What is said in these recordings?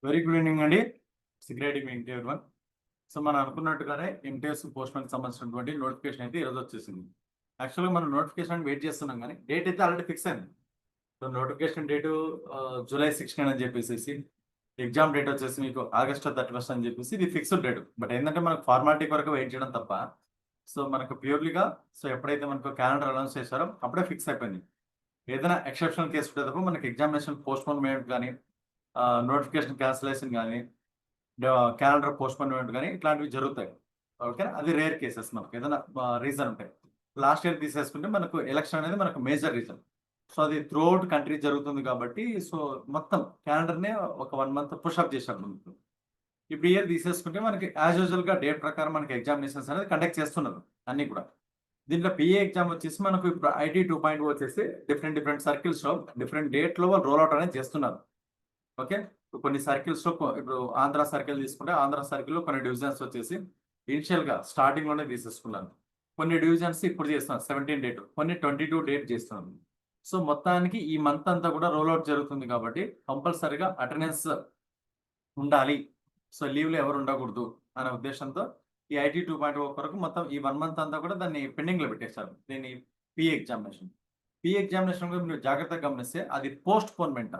Very good evening అండి. Great evening everyone. So మనం అనుకున్నట్టుగానే ఎంటీఎస్ పోస్ట్ మ్యాన్కి సంబంధించినటువంటి నోటిఫికేషన్ అయితే ఈరోజు వచ్చేసింది. యాక్చువల్గా మనం నోటిఫికేషన్ వెయిట్ చేస్తున్నాం కానీ డేట్ అయితే ఆల్రెడీ ఫిక్స్ అయింది. సో నోటిఫికేషన్ డేటు జూలై 16 అని చెప్పేసి, ఎగ్జామ్ డేట్ వచ్చేసి మీకు ఆగస్టు 31 అని చెప్పేసి ఇది ఫిక్స్డ్ డేట్. బట్ ఏంటంటే మనకు ఫార్మాలిటీ వరకు వెయిట్ చేయడం తప్ప, సో మనకు ప్యూర్లీగా సో ఎప్పుడైతే మనకు క్యాలెండర్ అనౌన్స్ చేశారో అప్పుడే ఫిక్స్ అయిపోయింది. ఏదైనా ఎక్సెప్షనల్ కేసు ఉంటే తప్ప మనకి ఎగ్జామినేషన్ పోస్ట్పోన్మెంట్ కానీ, నోటిఫికేషన్ క్యాన్సిలేషన్ కానీ, క్యాలెండర్ పోస్ట్పోన్మెంట్ కానీ ఇట్లాంటివి జరుగుతాయి. ఓకే, అది రేర్ కేసెస్. మనకు ఏదైనా రీజన్ ఉంటాయి. లాస్ట్ ఇయర్ తీసేసుకుంటే మనకు ఎలక్షన్ అనేది మనకు మేజర్ రీజన్. సో అది త్రూఅవుట్ కంట్రీ జరుగుతుంది కాబట్టి సో మొత్తం క్యాలెండర్నే ఒక 1 మంత్ పుషప్ చేశారు ముందుకు. ఇప్పుడు ఇయర్ తీసేసుకుంటే మనకి యాజ్ యూజువల్గా డేట్ ప్రకారం మనకి ఎగ్జామినేషన్స్ అనేది కండక్ట్ చేస్తున్నారు అన్ని కూడా. దీంట్లో పిఏ ఎగ్జామ్ వచ్చేసి మనకు ఇప్పుడు ఐటీ 2.0 వచ్చేసి డిఫరెంట్ సర్కిల్స్లో డిఫరెంట్ డేట్లో వాళ్ళు రోల్ అవుట్ అనేది చేస్తున్నారు. ఓకే, కొన్ని సర్కిల్స్లో ఇప్పుడు ఆంధ్ర సర్కిల్ తీసుకుంటే ఆంధ్ర సర్కిల్లో కొన్ని డివిజన్స్ వచ్చేసి ఇనిషియల్గా స్టార్టింగ్లోనే తీసేసుకున్నాను. కొన్ని డివిజన్స్ ఇప్పుడు చేస్తున్నారు 17 డేట్, కొన్ని 22 డేట్ చేస్తున్నారు. సో మొత్తానికి ఈ మంత్ అంతా కూడా రోల్ అవుట్ జరుగుతుంది కాబట్టి కంపల్సరీగా అటెండెన్స్ ఉండాలి. సో లీవ్లో ఎవరు ఉండకూడదు అనే ఉద్దేశంతో ఈ ఐటీ 2.0 వరకు మొత్తం ఈ 1 మంత్ అంతా కూడా దాన్ని పెండింగ్లో పెట్టేశారు. దీన్ని పిఏ ఎగ్జామినేషన్. పిఏ ఎగ్జామినేషన్ కూడా మీరు జాగ్రత్తగా గమనిస్తే అది పోస్ట్ పోన్మెంట్,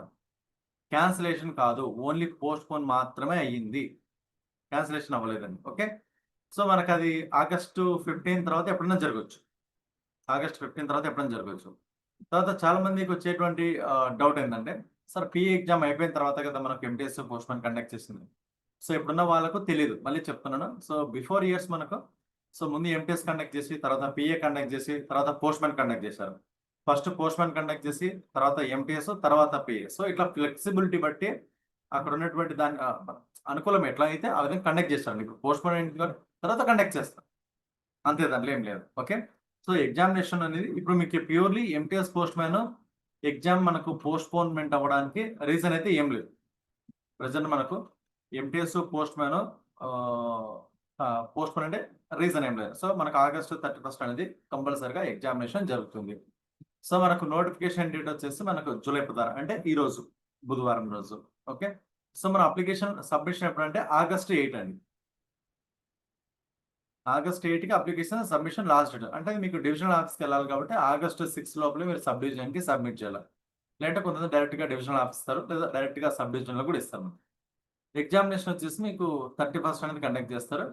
క్యాన్సిలేషన్ కాదు, ఓన్లీ పోస్ట్ పోన్ మాత్రమే అయ్యింది, క్యాన్సిలేషన్ అవ్వలేదండి. ఓకే, సో మనకు అది ఆగస్టు 15 తర్వాత ఎప్పుడైనా జరగవచ్చు. ఆగస్ట్ 15 తర్వాత ఎప్పుడైనా జరగవచ్చు. తర్వాత చాలా మందికి వచ్చేటువంటి డౌట్ ఏంటంటే, సార్ పిఏ ఎగ్జామ్ అయిపోయిన తర్వాత కదా మనకు ఎంటీఎస్ పోస్ట్ మ్యాన్ కండక్ట్ చేసింది. సో ఇప్పుడున్న వాళ్ళకు తెలియదు, మళ్ళీ చెప్తున్నాను. సో బిఫోర్ ఇయర్స్ మనకు సో ముందు ఎంటీఎస్ కండక్ట్ చేసి, తర్వాత పిఏ కండక్ట్ చేసి, తర్వాత పోస్ట్ మ్యాన్ కండక్ట్ చేశారు. ఫస్ట్ పోస్ట్ మ్యాన్ కండక్ట్ చేసి, తర్వాత ఎంటీఎస్, తర్వాత పిఏ. సో ఇట్లా ఫ్లెక్సిబిలిటీ బట్టి అక్కడ ఉన్నటువంటి దాని అనుకూలం ఎట్లా అయితే ఆ విధంగా కండక్ట్ చేస్తారు. ఇప్పుడు పోస్ట్ మ్యాన్ తర్వాత కండక్ట్ చేస్తారు, అంతే, దాంట్లో ఏం లేదు. ఓకే, సో ఎగ్జామినేషన్ అనేది ఇప్పుడు మీకు purely MTS post man exam మనకు పోస్ట్పోన్మెంట్ అవ్వడానికి రీజన్ అయితే ఏం లేదు. ప్రజెంట్ మనకు ఎంటీఎస్ పోస్ట్ మ్యాన్ పోస్ట్పోన్ అంటే రీజన్ ఏం లేదు. సో మనకు ఆగస్టు 31 అనేది కంపల్సరిగా ఎగ్జామినేషన్ జరుగుతుంది. సో మనకు నోటిఫికేషన్ డేట్ వచ్చేసి మనకు జూలై 16 అంటే ఈ రోజు బుధవారం రోజు. ఓకే, సో మన అప్లికేషన్ సబ్మిషన్ ఎప్పుడంటే ఆగస్టు 8 అండి. ఆగస్ట్ 8కి అప్లికేషన్ సబ్మిషన్ లాస్ట్ డేట్. అంటే మీకు డివిజనల్ ఆఫీస్కి వెళ్ళాలి కాబట్టి ఆగస్టు 6 లోపల మీరు సబ్ డివిజన్కి సబ్మిట్ చేయాలి. లేదంటే కొంతమంది డైరెక్ట్గా డివిజనల్ ఆఫీస్ ఇస్తారు, లేదా డైరెక్ట్గా సబ్ డివిజన్లో కూడా ఇస్తారు. ఎగ్జామినేషన్ వచ్చేసి మీకు 31 అనేది కండక్ట్ చేస్తారు.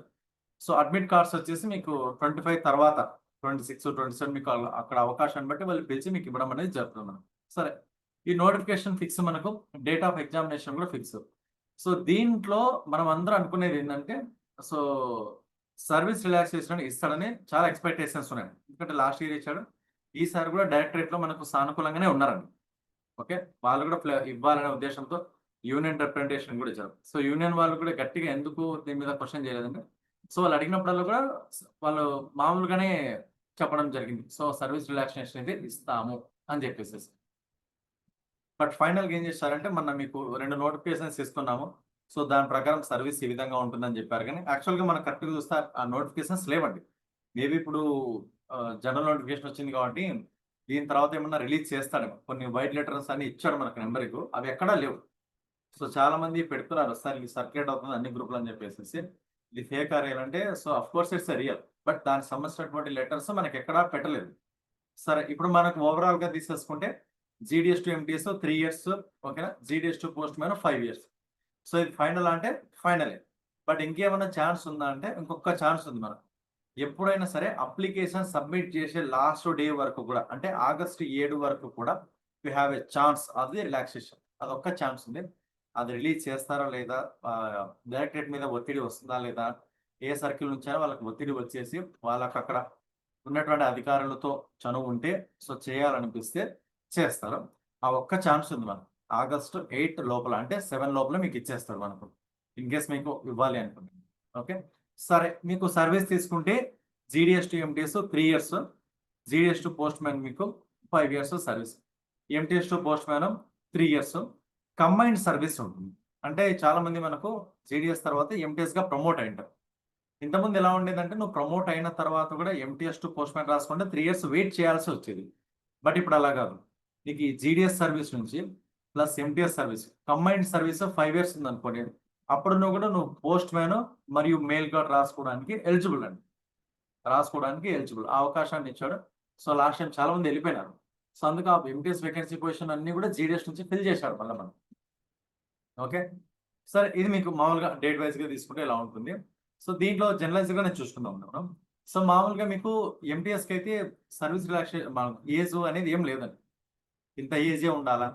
సో అడ్మిట్ కార్డ్స్ వచ్చేసి మీకు 25 తర్వాత 26, 27 మీకు అక్కడ అవకాశాన్ని బట్టి వాళ్ళు పిలిచి మీకు ఇవ్వడం అనేది జరుగుతుంది మనకు. సరే, ఈ నోటిఫికేషన్ ఫిక్స్, మనకు డేట్ ఆఫ్ ఎగ్జామినేషన్ కూడా ఫిక్స్. సో దీంట్లో మనం అందరూ అనుకునేది ఏంటంటే, సో సర్వీస్ రిలాక్సేషన్ ఇస్తాడని చాలా ఎక్స్పెక్టేషన్స్ ఉన్నాయి. ఎందుకంటే లాస్ట్ ఇయర్ ఇచ్చాడు, ఈసారి కూడా డైరెక్టరేట్లో మనకు సానుకూలంగానే ఉన్నారండి. ఓకే, వాళ్ళు కూడా ఇవ్వాలనే ఉద్దేశంతో యూనియన్ రిప్రజెంటేషన్ కూడా ఇచ్చారు. సో యూనియన్ వాళ్ళు కూడా గట్టిగా ఎందుకు దీని మీద క్వశ్చన్ చేయలేదంటే, సో వాళ్ళు అడిగినప్పుడల్లా కూడా వాళ్ళు మామూలుగానే చెప్పడం జరిగింది. సో సర్వీస్ రిలాక్సేషన్ అయితే ఇస్తాము అని చెప్పేసి. బట్ ఫైనల్గా ఏం చేశారంటే, మొన్న మీకు 2 నోటిఫికేషన్స్ ఇస్తున్నాము, సో దాని ప్రకారం సర్వీస్ ఈ విధంగా ఉంటుందని చెప్పారు. కానీ యాక్చువల్గా మనం కరెక్ట్గా చూస్తే ఆ నోటిఫికేషన్స్ లేవండి. మేబీ ఇప్పుడు జనరల్ నోటిఫికేషన్ వచ్చింది కాబట్టి దీని తర్వాత ఏమన్నా రిలీజ్ చేస్తాడేమో. కొన్ని వైట్ లెటర్స్ అన్ని ఇచ్చాడు మనకు నెంబర్కు, అవి ఎక్కడా లేవు. సో చాలా మంది పెడుతున్నారు, సార్ ఇది సర్క్యులేట్ అవుతుంది అన్ని గ్రూపులు అని చెప్పేసి. ఇది ఫేక్ అంటే so of course it's real, but దానికి సంబంధించినటువంటి లెటర్స్ మనకి ఎక్కడా పెట్టలేదు. సరే, ఇప్పుడు మనకు ఓవరాల్గా తీసేసుకుంటే జీడిఎస్ టు ఎంటీఎస్ 3 ఇయర్స్, ఓకేనా, GDS to post man 5 years. So ఇది ఫైనల్ అంటే ఫైనలే. బట్ ఇంకేమైనా ఛాన్స్ ఉందా అంటే ఇంకొక ఛాన్స్ ఉంది మనకు. ఎప్పుడైనా సరే అప్లికేషన్ సబ్మిట్ చేసే లాస్ట్ డే వరకు కూడా, అంటే ఆగస్టు 7 వరకు కూడా you have a chance of the relaxation. అదొక్క ఛాన్స్ ఉంది. అది రిలీజ్ చేస్తారా లేదా, డైరెక్టరేట్ మీద ఒత్తిడి వస్తుందా లేదా, ఏ సర్కిల్ నుంచైనా వాళ్ళకి ఒత్తిడి వచ్చేసి వాళ్ళకి అక్కడ ఉన్నటువంటి అధికారులతో చనువు ఉంటే సో చేయాలనిపిస్తే చేస్తారు. ఆ ఒక్క ఛాన్స్ ఉంది మనకు. ఆగస్టు 8 లోపల అంటే 7 లోపల మీకు ఇచ్చేస్తారు మనకు, ఇన్ కేస్ మీకు ఇవ్వాలి అనుకుంటే. ఓకే, సరే, మీకు సర్వీస్ తీసుకుంటే GDS to MTS 3 years, GDS to post man మీకు 5 years service, MTS to post man 3 years, combined service ఉంటుంది. అంటే చాలా మంది మనకు జీడిఎస్ తర్వాత ఎంటీఎస్గా ప్రమోట్ అయింటారు. ఇంతకుముందు ఎలా ఉండేదంటే, నువ్వు ప్రమోట్ అయిన తర్వాత కూడా ఎంటీఎస్ టు పోస్ట్ మ్యాన్ రాసుకుంటే 3 ఇయర్స్ వెయిట్ చేయాల్సి వచ్చేది. బట్ ఇప్పుడు అలా కాదు. నీకు ఈ జీడిఎస్ సర్వీస్ నుంచి plus MTS service combined service 5 years ఉంది అనుకోండి, అప్పుడు నువ్వు పోస్ట్ మ్యాన్ మరియు మెయిల్ కార్డ్ రాసుకోవడానికి ఎలిజిబుల్ అండి. రాసుకోవడానికి ఎలిజిబుల్ ఆ అవకాశాన్ని ఇచ్చాడు. సో లాస్ట్ టైం చాలా మంది వెళ్ళిపోయినారు. సో అందుకు ఆ ఎంటీఎస్ వేకెన్సీ పొజిషన్ అన్ని కూడా జీడీఎస్ నుంచి ఫిల్ చేశాడు మళ్ళీ మనం. ఓకే, సరే ఇది మీకు మామూలుగా డేట్ వైజ్ గా తీసుకుంటే ఇలా ఉంటుంది. సో దీంట్లో జనరలైజ్ గా నేను చూసుకుందాం మనం. సో మామూలుగా మీకు ఎంటీఎస్ కి అయితే సర్వీస్ రిలాక్సేషన్ ఏజ్ అనేది ఏం లేదండి, ఇంత ఏజే ఉండాలా.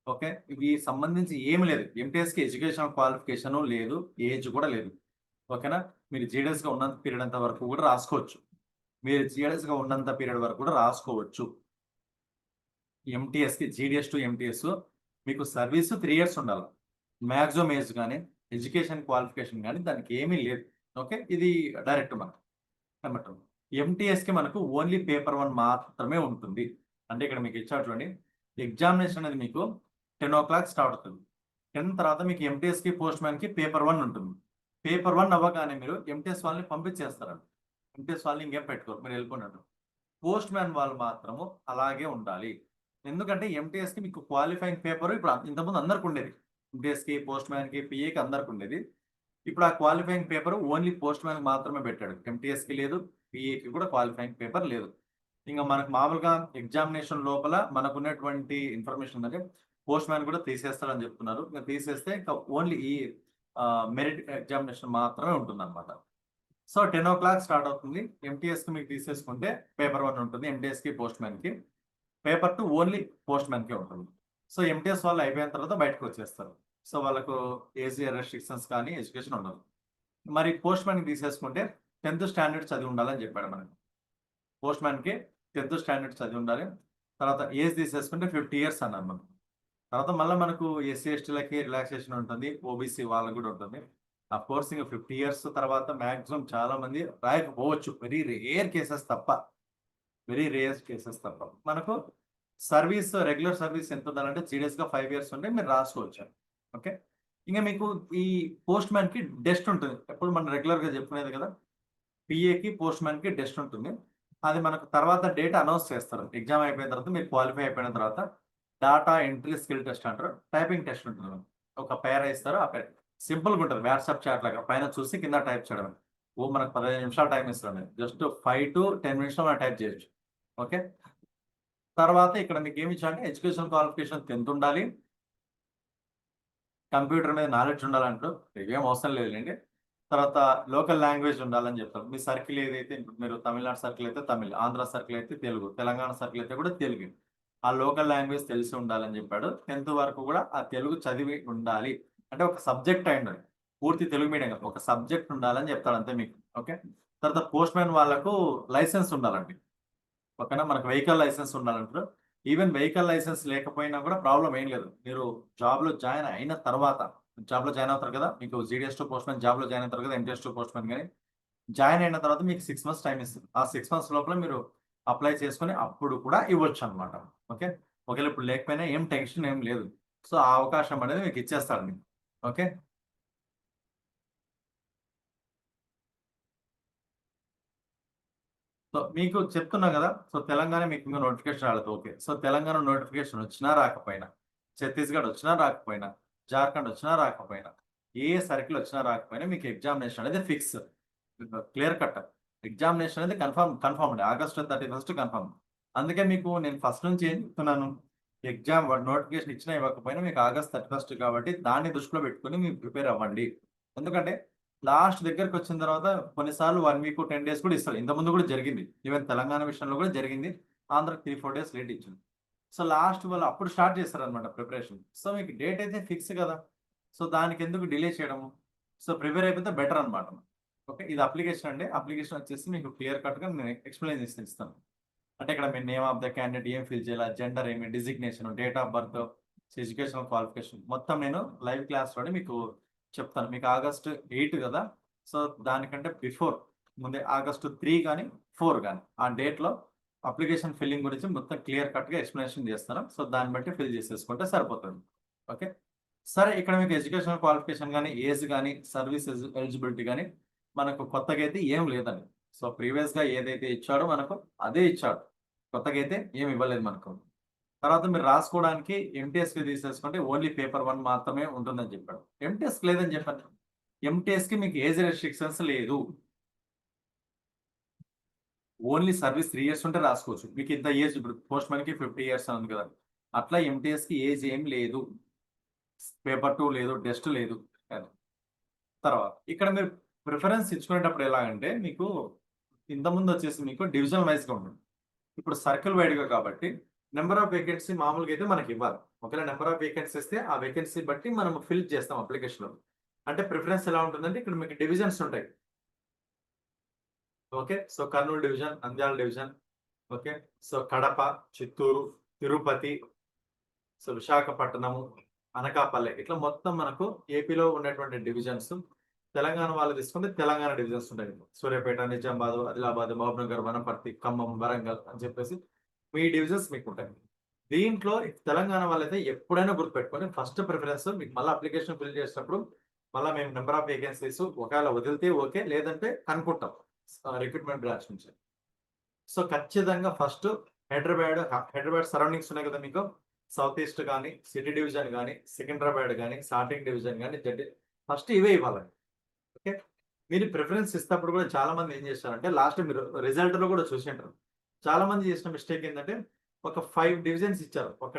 ఓకే, ఇవి సంబంధించి ఏమి లేదు. ఎంటీఎస్ కి ఎడ్యుకేషన్ క్వాలిఫికేషన్ లేదు, ఏజ్ కూడా లేదు. ఓకేనా, మీరు జీడిఎస్ గా ఉన్నంత పీరియడ్ అంత వరకు కూడా రాసుకోవచ్చు. మీరు జీడిఎస్ గా ఉన్నంత పీరియడ్ వరకు కూడా రాసుకోవచ్చు. ఎంటీఎస్ కి జీడిఎస్ టు ఎంటీఎస్ మీకు సర్వీస్ 3 ఇయర్స్ ఉండాలి. మ్యాక్సిమం ఏజ్ కానీ ఎడ్యుకేషన్ క్వాలిఫికేషన్ కానీ దానికి ఏమీ లేదు. ఓకే, ఇది డైరెక్ట్ మనకు నెంబర్ 2. ఎంటీఎస్ కి మనకు ఓన్లీ పేపర్ 1 మాత్రమే ఉంటుంది. అంటే ఇక్కడ మీకు ఇచ్చాడు చూడండి, ఎగ్జామినేషన్ అనేది మీకు 10 o'clock స్టార్ట్ అవుతుంది. 10 తర్వాత మీకు ఎంటీఎస్ కి పోస్ట్ మ్యాన్ కి పేపర్ 1 ఉంటుంది. పేపర్ 1 అవ్వగానే మీరు ఎంటీఎస్ వాళ్ళని పంపించేస్తారండి. ఎంటీఎస్ వాళ్ళని ఇంకేం పెట్టుకోరు, మీరు వెళ్ళిపోయినట్టు. పోస్ట్ మ్యాన్ వాళ్ళు మాత్రము అలాగే ఉండాలి. ఎందుకంటే ఎంటీఎస్ కి మీకు క్వాలిఫైయింగ్ పేపర్ ఇప్పుడు ఇంతకుముందు అందరికి ఉండేది. ఎంటీఎస్ కి పోస్ట్ మ్యాన్ కి పిఏకి అందరికి ఉండేది. ఇప్పుడు ఆ qualifying paper only post man మాత్రమే పెట్టాడు. ఎంటీఎస్ కి లేదు, పిఏకి కూడా క్వాలిఫైయింగ్ పేపర్ లేదు. ఇంకా మనకు మామూలుగా ఎగ్జామినేషన్ లోపల మనకున్నటువంటి ఇన్ఫర్మేషన్ అంటే పోస్ట్ మ్యాన్ కూడా తీసేస్తారని చెప్తున్నారు. ఇంకా తీసేస్తే ఇంకా ఓన్లీ ఈ మెరిట్ ఎగ్జామినేషన్ మాత్రమే ఉంటుంది అనమాట. సో 10 o'clock స్టార్ట్ అవుతుంది. ఎంటీఎస్ కి మీకు తీసేసుకుంటే పేపర్ 1 ఉంటుంది ఎంటీఎస్ కి పోస్ట్ మ్యాన్ కి. పేపర్ 2 ఓన్లీ పోస్ట్ మ్యాన్ కే ఉంటుంది. సో ఎంటీఎస్ వాళ్ళు అయిపోయిన తర్వాత బయటకు వచ్చేస్తారు. సో వాళ్ళకు ఏజ్ రెస్ట్రిక్షన్స్ కానీ ఎడ్యుకేషన్ ఉండదు. మరి పోస్ట్ మ్యాన్ తీసేసుకుంటే 10th స్టాండర్డ్ చదివి ఉండాలని చెప్పాడు మనకి. పోస్ట్ మ్యాన్ కి 10th స్టాండర్డ్ చదివి ఉండాలి. తర్వాత ఏజ్ తీసేసుకుంటే 50 ఇయర్స్ అన్నారు మనం. తర్వాత మళ్ళీ మనకు ఎస్సీ ఎస్టీలకి రిలాక్సేషన్ ఉంటుంది, ఓబీసీ వాళ్ళకి కూడా ఉంటుంది. అఫ్ కోర్స్ ఇంకా 50 ఇయర్స్ తర్వాత మాక్సిమం చాలా మంది రాయకపోవచ్చు, వెరీ రేర్ కేసెస్ తప్ప. వెరీ రేర్ కేసెస్ తప్ప మనకు సర్వీస్ రెగ్యులర్ సర్వీస్ ఎంత ఉండాలంటే జీడిఎస్ గా 5 ఇయర్స్ ఉంటే మీరు రాసుకోవచ్చు. ఓకే, ఇంకా మీకు ఈ పోస్ట్ మ్యాన్ కి డెస్ట్ ఉంటుంది. ఎప్పుడు మనం రెగ్యులర్ గా చెప్పుకునేది కదా, పిఏకి పోస్ట్ మ్యాన్ కి డెస్ట్ ఉంటుంది. అది మనకు తర్వాత డేట్ అనౌన్స్ చేస్తారు. ఎగ్జామ్ అయిపోయిన తర్వాత మీరు క్వాలిఫై అయిపోయిన తర్వాత డాటా ఎంట్రీ స్కిల్ టెస్ట్ అంటారు, టైపింగ్ టెస్ట్ ఉంటుంది. ఒక పేర ఇస్తారు, ఆ పేర సింపుల్ గా ఉంటుంది, వాట్సాప్ చాట్ లాగా పైన చూసి కింద టైప్ చేయడం. మనకు 15 నిమిషాలు టైం ఇస్తారు, జస్ట్ 5 to 10 minutes లో మనం టైప్ చేయొచ్చు. ఓకే, తర్వాత ఇక్కడ మీకు ఏమి ఇచ్చారంటే ఎడ్యుకేషన్ క్వాలిఫికేషన్ 10th ఉండాలి, కంప్యూటర్ మీద నాలెడ్జ్ ఉండాలంటారు, ఇవేం అవసరం లేదులేండి. తర్వాత లోకల్ లాంగ్వేజ్ ఉండాలని చెప్తారు. మీ సర్కిల్ ఏదైతే మీరు తమిళనాడు సర్కిల్ అయితే తమిళ్, ఆంధ్ర సర్కిల్ అయితే తెలుగు, తెలంగాణ సర్కిల్ అయితే కూడా తెలుగు. ఆ లోకల్ లాంగ్వేజ్ తెలిసి ఉండాలని చెప్పాడు. 10th వరకు కూడా ఆ తెలుగు చదివి ఉండాలి. అంటే ఒక సబ్జెక్ట్ అయి ఉండాలి, పూర్తి తెలుగు మీడియం కాదు, ఒక సబ్జెక్ట్ ఉండాలని చెప్తాడు అంతే మీకు. ఓకే, తర్వాత పోస్ట్ మ్యాన్ వాళ్ళకు లైసెన్స్ ఉండాలండి. ఓకేనా, మనకు వెహికల్ లైసెన్స్ ఉండాలంటారు. ఈవెన్ వెహికల్ లైసెన్స్ లేకపోయినా కూడా ప్రాబ్లం ఏం లేదు. మీరు జాబ్ లో జాయిన్ అయిన తర్వాత, జాబ్ లో జాయిన్ అవుతారు కదా, మీకు GDS to post man job లో జాయిన్ అవుతారు కదా, ఎంటీఎస్ టు పోస్ట్ మ్యాన్ కానీ జాయిన్ అయిన తర్వాత మీకు 6 months టైం ఇస్తుంది. ఆ 6 months లోపల మీరు అప్లై చేసుకుని అప్పుడు కూడా ఇవ్వచ్చు అనమాట. ఓకే, ఒకవేళ ఇప్పుడు లేకపోయినా ఏం టెన్షన్ ఏం లేదు. సో ఆ అవకాశం అనేది మీకు ఇచ్చేస్తారు మీకు. ఓకే, సో మీకు చెప్తున్నా కదా, సో తెలంగాణ మీకు ఇంకా నోటిఫికేషన్ రాలేదు. ఓకే, సో తెలంగాణ నోటిఫికేషన్ వచ్చినా రాకపోయినా, ఛత్తీస్గఢ్ వచ్చినా రాకపోయినా, జార్ఖండ్ వచ్చినా రాకపోయినా, ఏ సర్కిల్ వచ్చినా రాకపోయినా మీకు ఎగ్జామినేషన్ అనేది ఫిక్స్, క్లియర్ కట్. ఎగ్జామినేషన్ అనేది కన్ఫర్మ్ అండి, August 31st కన్ఫర్మ్. అందుకే మీకు నేను ఫస్ట్ నుంచి ఏం చెప్తున్నాను, ఎగ్జామ్ నోటిఫికేషన్ ఇచ్చినా ఇవ్వకపోయినా మీకు August 31st కాబట్టి దాన్ని దృష్టిలో పెట్టుకుని మీరు ప్రిపేర్ అవ్వండి. ఎందుకంటే లాస్ట్ దగ్గరకు వచ్చిన తర్వాత కొన్నిసార్లు 1 week 10 days కూడా ఇస్తారు. ఇంతకుముందు కూడా జరిగింది. ఈవెన్ తెలంగాణ విషయంలో కూడా జరిగింది. ఆంధ్రాకి 3-4 days లేట్ ఇచ్చింది. సో లాస్ట్ వాళ్ళు అప్పుడు స్టార్ట్ చేస్తారనమాట ప్రిపరేషన్. సో మీకు డేట్ అయితే ఫిక్స్ కదా, సో దానికి ఎందుకు డిలే చేయడము. సో ప్రిపేర్ అయిపోతే బెటర్ అనమాట. ఓకే, ఇది అప్లికేషన్ అండి. అప్లికేషన్ వచ్చేసి మీకు క్లియర్ కట్ గా నేను ఎక్స్ప్లెయిన్ చేసి ఇస్తాను. అంటే ఇక్కడ మీ నేమ్ ఆఫ్ ద క్యాండిడేట్ ఏం ఫిల్ చేయాలి, జెండర్ ఏమి, designation, date of birth, educational qualification మొత్తం నేను లైవ్ క్లాస్ లోనే మీకు చెప్తాను. మీకు August 8 కదా, సో దానికంటే బిఫోర్ ముందే August 3 కానీ 4 కానీ ఆ డేట్ లో అప్లికేషన్ ఫిల్లింగ్ గురించి మొత్తం క్లియర్ కట్ గా ఎక్స్ప్లెనేషన్ చేస్తాను. సో దాన్ని బట్టి ఫిల్ చేసేసుకుంటే సరిపోతుంది. ఓకే, సరే ఇక్కడ మీకు ఎడ్యుకేషనల్ క్వాలిఫికేషన్ కానీ, ఏజ్ కానీ, సర్వీస్ ఎలిజిబిలిటీ కానీ మనకు కొత్తగా అయితే ఏం లేదండి. సో ప్రీవియస్ గా ఏదైతే ఇచ్చాడో మనకు అదే ఇచ్చాడు, కొత్తగా అయితే ఏమి ఇవ్వలేదు మనకు. తర్వాత మీరు రాసుకోవడానికి ఎంటీఎస్కి తీసేసుకుంటే ఓన్లీ పేపర్ 1 మాత్రమే ఉంటుందని చెప్పాడు. ఎంటీఎస్కి లేదని చెప్పాను. ఎంటీఎస్కి మీకు ఏజ్ రెస్ట్రిక్షన్స్ లేదు. ఓన్లీ సర్వీస్ 3 ఇయర్స్ ఉంటే రాసుకోవచ్చు. మీకు ఇంత ఏజ్ ఇప్పుడు పోస్ట్ మ్యాన్కి 50 ఇయర్స్ ఉంది కదా, అట్లా ఎంటీఎస్కి ఏజ్ ఏం లేదు. పేపర్ 2 లేదు, టెస్ట్ లేదు. తర్వాత ఇక్కడ మీరు ప్రిఫరెన్స్ ఇచ్చుకునేటప్పుడు ఎలాగంటే మీకు ఇంతకుముందు వచ్చేసి మీకు డివిజన్ వైజ్గా ఉంటుంది. ఇప్పుడు సర్కిల్ వైడ్గా కాబట్టి నెంబర్ ఆఫ్ వేకెన్సీ మామూలుగా అయితే మనకి ఇవ్వాలి. ఒకవేళ నెంబర్ ఆఫ్ వేకెన్సీ ఇస్తే ఆ వేకెన్సీ బట్టి మనం ఫిల్ చేస్తాం అప్లికేషన్లో. అంటే ప్రిఫరెన్స్ ఎలా ఉంటుందంటే ఇక్కడ మీకు డివిజన్స్ ఉంటాయి. Okay, so Kurnool division, Nandyal division, okay, so Kadapa, Chittoor, Tirupati, so Visakhapatnam, Anakapalli, ఇట్లా మొత్తం మనకు ఏపీలో ఉన్నటువంటి డివిజన్స్. తెలంగాణ వాళ్ళు తీసుకుంటే తెలంగాణ డివిజన్స్ ఉంటాయి. సూర్యాపేట, నిజామాబాద్, ఆదిలాబాద్, మహబూబ్నగర్, వనపర్తి, ఖమ్మం, వరంగల్ అని చెప్పేసి మీ డివిజన్స్ మీకు ఉంటాయి. దీంట్లో తెలంగాణ వాళ్ళైతే ఎప్పుడైనా గుర్తుపెట్టుకొని ఫస్ట్ ప్రిఫరెన్స్ మీకు మళ్ళీ అప్లికేషన్ ఫిల్ చేసేటప్పుడు మళ్ళీ మేము నెంబర్ ఆఫ్ వేకెన్సీస్ ఒకవేళ వదిలితే ఓకే, లేదంటే కనుక్కుంటాం రిక్రూట్మెంట్ బ్రాంచ్ నుంచి. సో ఖచ్చితంగా ఫస్ట్ హైదరాబాద్ సరౌండింగ్స్ ఉన్నాయి కదా మీకు, సౌత్ ఈస్ట్ కానీ, సిటీ డివిజన్ కానీ, సికింద్రాబాద్ కానీ, స్టార్టింగ్ డివిజన్ కానీ, ఫస్ట్ ఇవే ఇవ్వాలండి. ఓకే, మీరు ప్రిఫరెన్స్ ఇస్తేప్పుడు కూడా చాలా మంది ఏం చేస్తారంటే లాస్ట్ మీరు రిజల్ట్ లో కూడా చూసి ఉంటారు. చాలా మంది చేసిన మిస్టేక్ ఏంటంటే ఒక 5 డివిజన్స్ ఇచ్చారు, 1,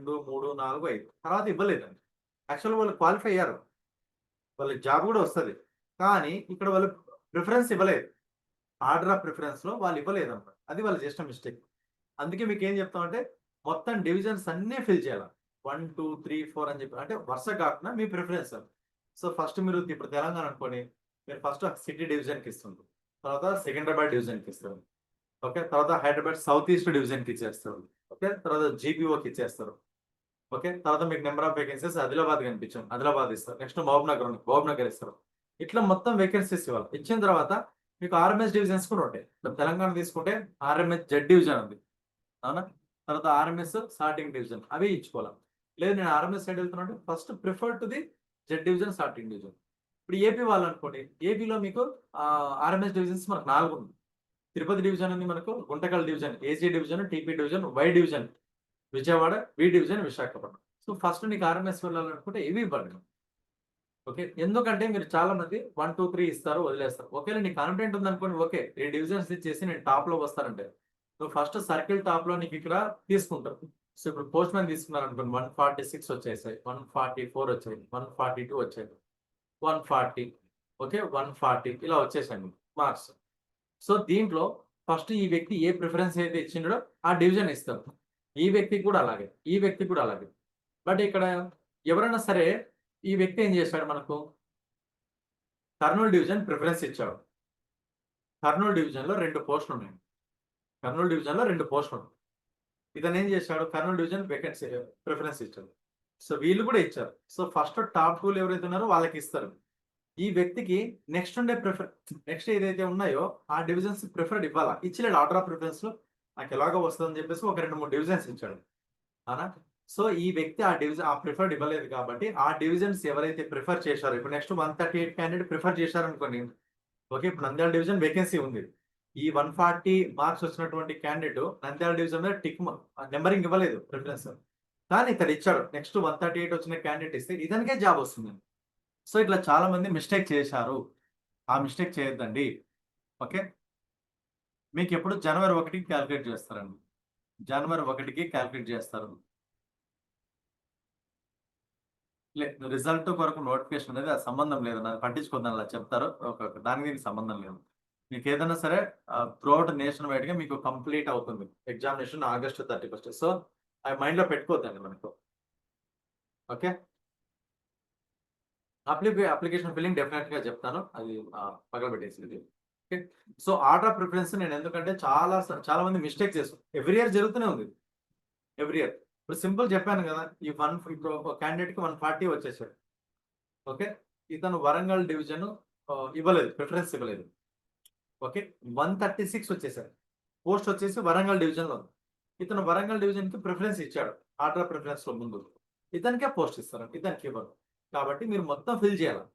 2, 3, 4, 5, తర్వాత ఇవ్వలేదండి. యాక్చువల్గా వాళ్ళు క్వాలిఫై అయ్యారు, వాళ్ళకి జాబ్ కూడా వస్తుంది, కానీ ఇక్కడ వాళ్ళు ప్రిఫరెన్స్ ఇవ్వలేదు. ఆర్డర్ ఆఫ్ ప్రిఫరెన్స్ లో వాళ్ళు ఇవ్వలేదు అన్నమాట. అది వాళ్ళు చేసిన మిస్టేక్. అందుకే మీకు ఏం చెప్తామంటే మొత్తం డివిజన్స్ అన్నీ ఫిల్ చేయాలి. 1, 2, 3, 4 అని చెప్పి, అంటే వరుస కాకుండా మీ ప్రిఫరెన్స్. సో ఫస్ట్ మీరు ఇప్పుడు తెలంగాణ అనుకోండి, మీరు ఫస్ట్ సిటీ డివిజన్కి ఇస్తుంది, తర్వాత సికింద్రాబాద్ డివిజన్కి ఇస్తారు, ఓకే, తర్వాత హైదరాబాద్ సౌత్ ఈస్ట్ డివిజన్కి ఇచ్చేస్తారు, ఓకే, తర్వాత జీపీఓకి ఇచ్చేస్తారు, ఓకే, తర్వాత మీకు నెంబర్ ఆఫ్ వేకెన్సీస్ ఆదిలాబాద్ కనిపించాం, ఆదిలాబాద్ ఇస్తారు, నెక్స్ట్ మహబూబ్నగర్ ఇస్తారు. ఇట్లా మొత్తం వేకెన్సీస్ ఇవ్వాలి. ఇచ్చిన తర్వాత మీకు ఆర్ఎంఎస్ డివిజన్స్ కూడా ఉంటాయి. తెలంగాణ తీసుకుంటే ఆర్ఎంఎస్ జెడ్ డివిజన్ ఉంది, అవునా, తర్వాత ఆర్ఎంఎస్ స్టార్టింగ్ డివిజన్, అవి ఇచ్చుకోవాలి. లేదు నేను ఆర్ఎంఎస్ సైడ్ వెళ్తున్నా first prefer to the Z division, starting division. ఇప్పుడు ఏపీ వాళ్ళు అనుకోండి, ఏపీలో మీకు ఆర్ఎంఎస్ డివిజన్స్ మనకు 4 ఉంది. తిరుపతి డివిజన్ ఉంది మనకు, Guntakal division, AC division, TP division, Y division, Vijayawada, B division, Visakhapatnam. So first నీకు ఆర్ఎంఎస్ వెళ్ళాలనుకుంటే ఇవి ఇవ్వండి. ఓకే, ఎందుకంటే మీరు చాలా మంది 1, 2, 3 ఇస్తారు, వదిలేస్తారు. ఒకవేళ నీకు కాన్ఫిడెంట్ ఉందనుకోండి, ఓకే 3 డివిజన్స్ ఇచ్చేసి నేను టాప్ లో వస్తానంటే నువ్వు ఫస్ట్ సర్కిల్ టాప్ లో నీకు ఇక్కడ తీసుకుంటారు. సో ఇప్పుడు పోస్ట్ మ్యాన్ తీసుకున్నారు అనుకోండి, 146 వచ్చేసాయి, 144 వచ్చాయి, 142 వచ్చాయి, 140, ఓకే, 140 ఇలా వచ్చేసాయి మార్క్స్. సో దీంట్లో ఫస్ట్ ఈ వ్యక్తి ఏ ప్రిఫరెన్స్ అయితే ఇచ్చిండో ఆ డివిజన్ ఇస్తారు. ఈ వ్యక్తికి కూడా అలాగే, ఈ వ్యక్తికి కూడా అలాగే. బట్ ఇక్కడ ఎవరైనా సరే ఈ వ్యక్తి ఏం చేశాడు, మనకు కర్నూలు డివిజన్ ప్రిఫరెన్స్ ఇచ్చాడు. కర్నూలు డివిజన్ లో 2 పోస్టులు ఉన్నాయి. కర్నూలు డివిజన్ లో 2 పోస్టులు ఉన్నాయి. ఇతను ఏం చేశాడు, కర్నూలు డివిజన్ వేకెన్సీ ప్రిఫరెన్స్ ఇచ్చాడు. సో వీళ్ళు కూడా ఇచ్చారు. సో ఫస్ట్ టాప్ 2 ఎవరైతే ఉన్నారో వాళ్ళకి ఇస్తారు. ఈ వ్యక్తికి నెక్స్ట్ ఏదైతే ఉన్నాయో ఆ డివిజన్స్ ప్రిఫర్డ్ ఇవ్వాలా, ఇచ్చలేడు. ఆర్డర్ ఆఫ్ ప్రిఫరెన్స్ లో నాకు ఎలాగో వస్తుందని చెప్పేసి ఒక 2, 3 డివిజన్స్ ఇచ్చాడు, అవునా. సో ఈ వ్యక్తి ఆ ప్రిఫర్డ్ ఇవ్వలేదు కాబట్టి ఆ డివిజన్స్ ఎవరైతే ప్రిఫర్ చేశారో, ఇప్పుడు నెక్స్ట్ 138 క్యాండిడేట్ ప్రిఫర్ చేశారనుకోండి, ఓకే, ఇప్పుడు నంద్యాల డివిజన్ వేకెన్సీ ఉంది. ఈ 140 మార్క్స్ వచ్చినటువంటి క్యాండిడేట్ నంద్యాల డివిజన్ మీద టిక్ నెంబరింగ్ ఇవ్వలేదు ప్రిఫరెన్స్, కానీ ఇతడు ఇచ్చాడు. నెక్స్ట్ 138 వచ్చిన క్యాండిడేట్ ఇస్తే ఇతనికే జాబ్ వస్తుంది. సో ఇట్లా చాలా మంది మిస్టేక్ చేశారు. ఆ మిస్టేక్ చేయొద్దండి. ఓకే, మీకు ఎప్పుడు జనవరి 1కి క్యాలిక్యులేట్ చేస్తారండి. జనవరి 1కి క్యాలిక్యులేట్ చేస్తారు. లేదు రిజల్ట్ కొరకు నోటిఫికేషన్ అనేది ఆ సంబంధం లేదు, నాకు పట్టించుకోద్దని అలా చెప్తారు. దానికి దీనికి సంబంధం లేదు. మీకు ఏదైనా సరే త్రూఅవుట్ నేషన్ వైడ్ గా మీకు కంప్లీట్ అవుతుంది ఎగ్జామినేషన్ ఆగస్టు 31. సో అవి మైండ్ లో పెట్టుకోవద్దండి మనకు. ఓకే, అప్లికేషన్ ఫిల్లింగ్ డెఫినెట్ గా చెప్తాను, అది పగలబెట్టేసి. Okay, so order of preference నేను ఎందుకంటే చాలా మంది మిస్టేక్ చేస్తాం. ఎవ్రీ ఇయర్ జరుగుతూనే ఉంది, ఎవ్రీ ఇయర్. ఇప్పుడు సింపుల్ చెప్పాను కదా, ఇప్పుడు ఒక క్యాండిడేట్ కి 140 వచ్చేసాడు, ఓకే, ఇతను వరంగల్ డివిజన్ ఇవ్వలేదు, ప్రిఫరెన్స్ ఇవ్వలేదు, ఓకే, 136 వచ్చేసాడు, పోస్ట్ వచ్చేసి వరంగల్ డివిజన్ లో. ఇతను వరంగల్ డివిజన్ కి ప్రిఫరెన్స్ ఇచ్చాడు ఆర్డర్ ఆఫ్ ప్రిఫరెన్స్ లో ముందు, ఇతనికే పోస్ట్ ఇస్తారు, ఇతనికి ఇవ్వరు. కాబట్టి మీరు మొత్తం ఫిల్ చేయాలి.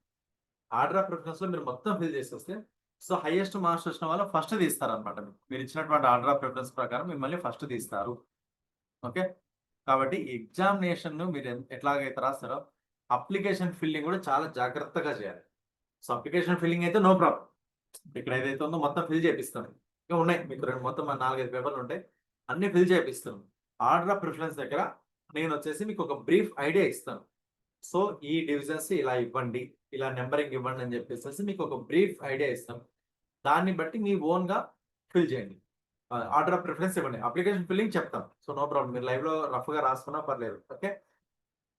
ఆర్డర్ ఆఫ్ ప్రిఫరెన్స్ లో మీరు మొత్తం ఫిల్ చేసేస్తే సో హైయెస్ట్ మార్క్స్ వచ్చిన వాళ్ళు ఫస్ట్ తీస్తారు అనమాట. మీరు ఇచ్చినటువంటి ఆర్డర్ ఆఫ్ ప్రిఫరెన్స్ ప్రకారం మిమ్మల్ని ఫస్ట్ తీస్తారు. ఓకే, కాబట్టి ఎగ్జామినేషన్ మీరు ఎట్లాగైతే రాస్తారో అప్లికేషన్ ఫిల్లింగ్ కూడా చాలా జాగ్రత్తగా చేయాలి. సో అప్లికేషన్ ఫిల్లింగ్ అయితే నో ప్రాబ్లం. ఇక్కడ ఏదైతే ఉందో మొత్తం ఫిల్ చేపిస్తాను. ఇంకా ఉన్నాయి మీకు మొత్తం 4, 5 పేపర్లు ఉంటాయి. అన్ని ఫిల్ చేపిస్తాను. ఆర్డర్ ఆఫ్ ప్రిఫరెన్స్ దగ్గర నేను వచ్చేసి మీకు ఒక బ్రీఫ్ ఐడియా ఇస్తాను. సో ఈ డివిజన్స్ ఇలా ఇవ్వండి, ఇలా నెంబరింగ్ ఇవ్వండి అని చెప్పేసి మీకు ఒక బ్రీఫ్ ఐడియా ఇస్తాను. దాన్ని బట్టి మీ ఓన్గా ఫిల్ చేయండి. ఆర్డర్ ఆఫ్ ప్రిఫరెన్స్ ఇవ్వండి. అప్లికేషన్ ఫిల్లింగ్ చెప్తాం. So no problem. మీరు లైవ్లో రఫ్గా రాసుకున్నా పర్లేదు. ఓకే.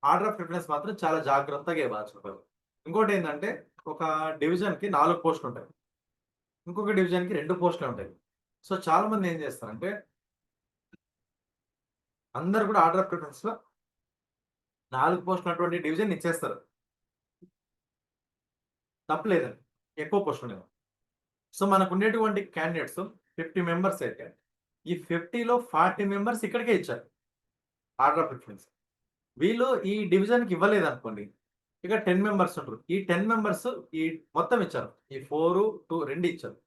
ఆర్డర్ ఆఫ్ ప్రిఫరెన్స్ మాత్రం చాలా జాగ్రత్తగా ఇవ్వాలి. ఇంకోటి ఏంటంటే ఒక డివిజన్కి 4 పోస్టులు ఉంటాయి. ఇంకొక డివిజన్కి 2 పోస్టులు ఉంటాయి. సో చాలా మంది ఏం చేస్తారంటే అందరు కూడా ఆర్డర్ ఆఫ్ ప్రిఫరెన్స్ లో 4 పోస్టులు ఉన్నటువంటి డివిజన్ ఇచ్చేస్తారు. తప్పలేదండి, ఎక్కువ పోస్టులు లేవు. సో మనకు ఉండేటువంటి క్యాండిడేట్స్ 50 మెంబర్స్ అయితే ఈ 50లో 40 మెంబర్స్ ఇక్కడికే ఇచ్చారు ఆర్డర్ ఆఫ్ ప్రిఫరెన్స్. వీళ్ళు ఈ డివిజన్కి ఇవ్వలేదు అనుకోండి, ఇక 10 మెంబర్స్ ఉంటారు. ఈ 10 మెంబర్స్ ఈ మొత్తం ఇచ్చారు. ఈ 4, 2 2 ఇచ్చారు.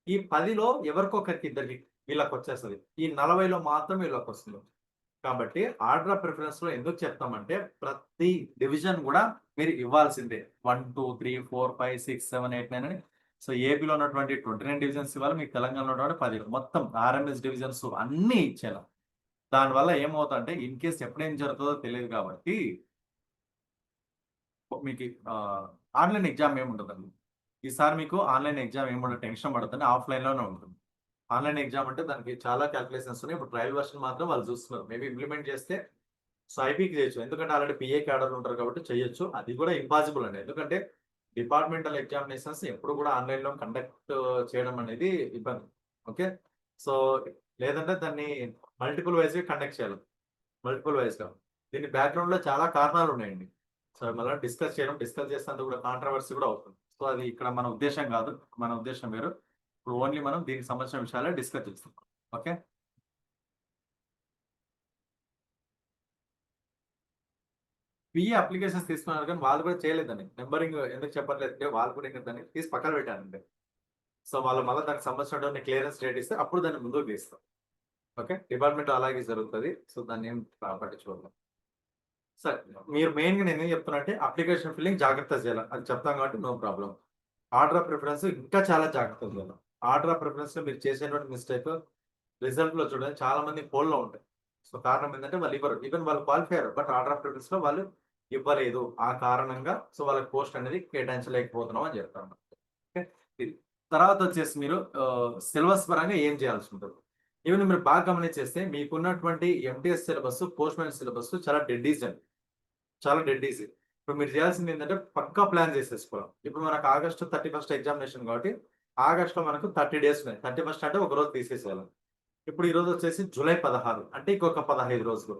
ఈ 10లో ఎవరికొకరికి ఇద్దరికి వీళ్ళకి వచ్చేస్తుంది. ఈ 40లో మాత్రం వీళ్ళకి వస్తుంది. కాబట్టి ఆర్డర్ ఆఫ్ ప్రిఫరెన్స్ లో ఎందుకు చెప్తామంటే ప్రతి డివిజన్ కూడా మీరు ఇవ్వాల్సిందే. 1, 2, 3, 4, 5, 6, 7, 8, 9 అని. సో ఏపీలో ఉన్నటువంటి 29 డివిజన్స్ ఇవ్వాలి, మీకు తెలంగాణలో ఉన్నటువంటి 10 మొత్తం ఆర్ఎంఎస్ డివిజన్స్ అన్నీ ఇచ్చేలా. దానివల్ల ఏమవుతుందంటే ఇన్ కేస్ ఎప్పుడేం జరుగుతుందో తెలియదు కాబట్టి మీకు ఆన్లైన్ ఎగ్జామ్ ఏముంటుందండి. ఈసారి మీకు ఆన్లైన్ ఎగ్జామ్ ఏముండదు, టెన్షన్ పడుతుంది, ఆఫ్లైన్లోనే ఉంటుంది. ఆన్లైన్ ఎగ్జామ్ అంటే దానికి చాలా క్యాలిక్యులేషన్స్ ఉన్నాయి. ఇప్పుడు ట్రయల్ వర్షన్ మాత్రం వాళ్ళు చూస్తున్నారు. మేబీ ఇంప్లిమెంట్ చేస్తే సో ఐపీకి చేయొచ్చు. ఎందుకంటే ఆల్రెడీ పిఏ క్యాడర్లు ఉంటారు కాబట్టి చేయొచ్చు. అది కూడా ఇంపాసిబుల్ అండి. ఎందుకంటే డిపార్ట్మెంటల్ ఎగ్జామినేషన్స్ ఎప్పుడు కూడా ఆన్లైన్లో కండక్ట్ చేయడం అనేది ఇబ్బంది. ఓకే. సో లేదంటే దాన్ని మల్టిపుల్ వైజ్గా కండక్ట్ చేయాలి. మల్టిపుల్ వైజ్గా దీని బ్యాక్గ్రౌండ్లో చాలా కారణాలు ఉన్నాయండి. సో మళ్ళీ డిస్కస్ చేస్తే కూడా కాంట్రవర్సీ కూడా అవుతుంది. సో అది ఇక్కడ మన ఉద్దేశం కాదు. మన ఉద్దేశం వేరు. ఇప్పుడు ఓన్లీ మనం దీనికి సంబంధించిన విషయాలే డిస్కస్ చేస్తాం. ఓకే. పిఏ అప్లికేషన్స్ తీసుకున్నారు కానీ వాళ్ళు కూడా చేయలేదండి. నెంబరింగ్ ఎందుకు చెప్పట్లేదు అంటే వాళ్ళు కూడా ఇంకా దాన్ని తీసి పక్కన పెట్టారండి. సో వాళ్ళు మళ్ళీ దానికి సంబంధించినటువంటి క్లియరెన్స్ డేట్ ఇస్తే అప్పుడు దాన్ని ముందుకు తీస్తాం. ఓకే. డిపార్ట్మెంట్ అలాగే జరుగుతుంది. సో దాన్ని ఏం పట్టించుకోవాలి. సరే, మీరు మెయిన్గా నేను ఏం చెప్తున్నా అంటే అప్లికేషన్ ఫిల్లింగ్ జాగ్రత్త చేయాలి. అది చెప్తాం కాబట్టి no problem. Order of preference ఇంకా చాలా జాగ్రత్తగా చేయాలి. ఆర్డర్ ఆఫ్ ప్రిఫరెన్స్ లో మీరు చేసేటువంటి మిస్టేక్ రిజల్ట్ లో చూడండి చాలా మంది పోల్లో ఉంటాయి. సో కారణం ఏంటంటే వాళ్ళు ఇవ్వరు. ఈవెన్ వాళ్ళు క్వాలిఫై అయ్యారు బట్ ఆర్డర్ ఆఫ్ ప్రిఫరెన్స్ లో వాళ్ళు ఇవ్వలేదు. ఆ కారణంగా సో వాళ్ళకి పోస్ట్ అనేది కేటాయించలేకపోతున్నాం అని చెప్తాను. ఓకే. ఇది. తర్వాత వచ్చేసి మీరు సిలబస్ పరంగా ఏం చేయాల్సి ఉంటుంది. ఈవెన్ మీరు బాగా గమనించేస్తే మీకున్నటువంటి MTS syllabus, post man syllabus చాలా డెడ్ ఈజీ అండి. చాలా డెడ్ ఈజీ. ఇప్పుడు మీరు చేయాల్సింది ఏంటంటే పక్కా ప్లాన్ చేసేసుకోవాలి. ఇప్పుడు మనకు ఆగస్టు 31 ఎగ్జామినేషన్ కాబట్టి ఆగస్టులో మనకు 30 డేస్ ఉన్నాయి. 31 అంటే ఒక రోజు తీసేసేయాలి. ఇప్పుడు ఈ రోజు వచ్చేసి జూలై 16 అంటే ఇంకొక 15 రోజులు.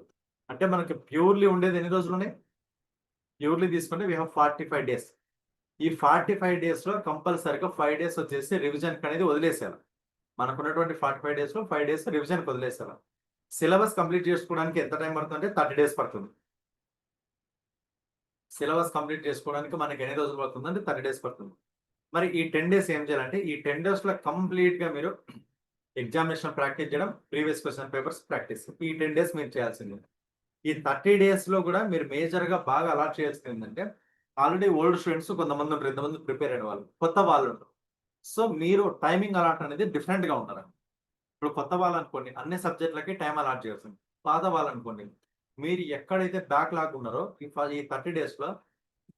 అంటే మనకి ప్యూర్లీ ఉండేది ఎన్ని రోజులు ఉన్నాయి? ప్యూర్లీ తీసుకుంటే వీ హావ్ 45 డేస్. ఈ 45 డేస్‌లో కంపల్సరీగా 5 డేస్ వచ్చేసి రివిజన్‌కి అనేది వదిలేసేయాలి. మనకున్నటువంటి 45 డేస్‌లో 5 డేస్ రివిజన్‌కి వదిలేసేయాలి. సిలబస్ కంప్లీట్ చేసుకోవడానికి ఎంత టైం పడుతుందంటే 30 డేస్ పడుతుంది. సిలబస్ కంప్లీట్ చేసుకోవడానికి మనకి ఎన్ని రోజులు పడుతుందంటే 30 డేస్ పడుతుంది. మరి ఈ 10 డేస్ ఏం చేయాలంటే ఈ 10 డేస్‌లో కంప్లీట్‌గా మీరు ఎగ్జామినేషన్ ప్రాక్టీస్ చేయడం, ప్రీవియస్ క్వెషన్ పేపర్స్ ప్రాక్టీస్. ఈ 10 డేస్ మీరు చేయాల్సింది. ఈ 30 డేస్‌లో కూడా మీరు మేజర్‌గా బాగా అలాట్ చేయాల్సింది ఏంటంటే ఆల్రెడీ ఓల్డ్ స్టూడెంట్స్ కొంతమంది ఉంటారు. ఇంతమంది ప్రిపేర్ అయిన వాళ్ళు. కొత్త వాళ్ళు ఉంటారు. సో మీరు టైమింగ్ అలాట్ అనేది డిఫరెంట్‌గా ఉండాలండి. ఇప్పుడు కొత్త వాళ్ళనుకోండి అన్ని సబ్జెక్ట్‌లకి టైం అలాట్ చేయాల్సింది. పాత వాళ్ళనుకోండి మీరు ఎక్కడైతే బ్యాక్‌లాగ్ ఉన్నారో ఈ 30 డేస్‌లో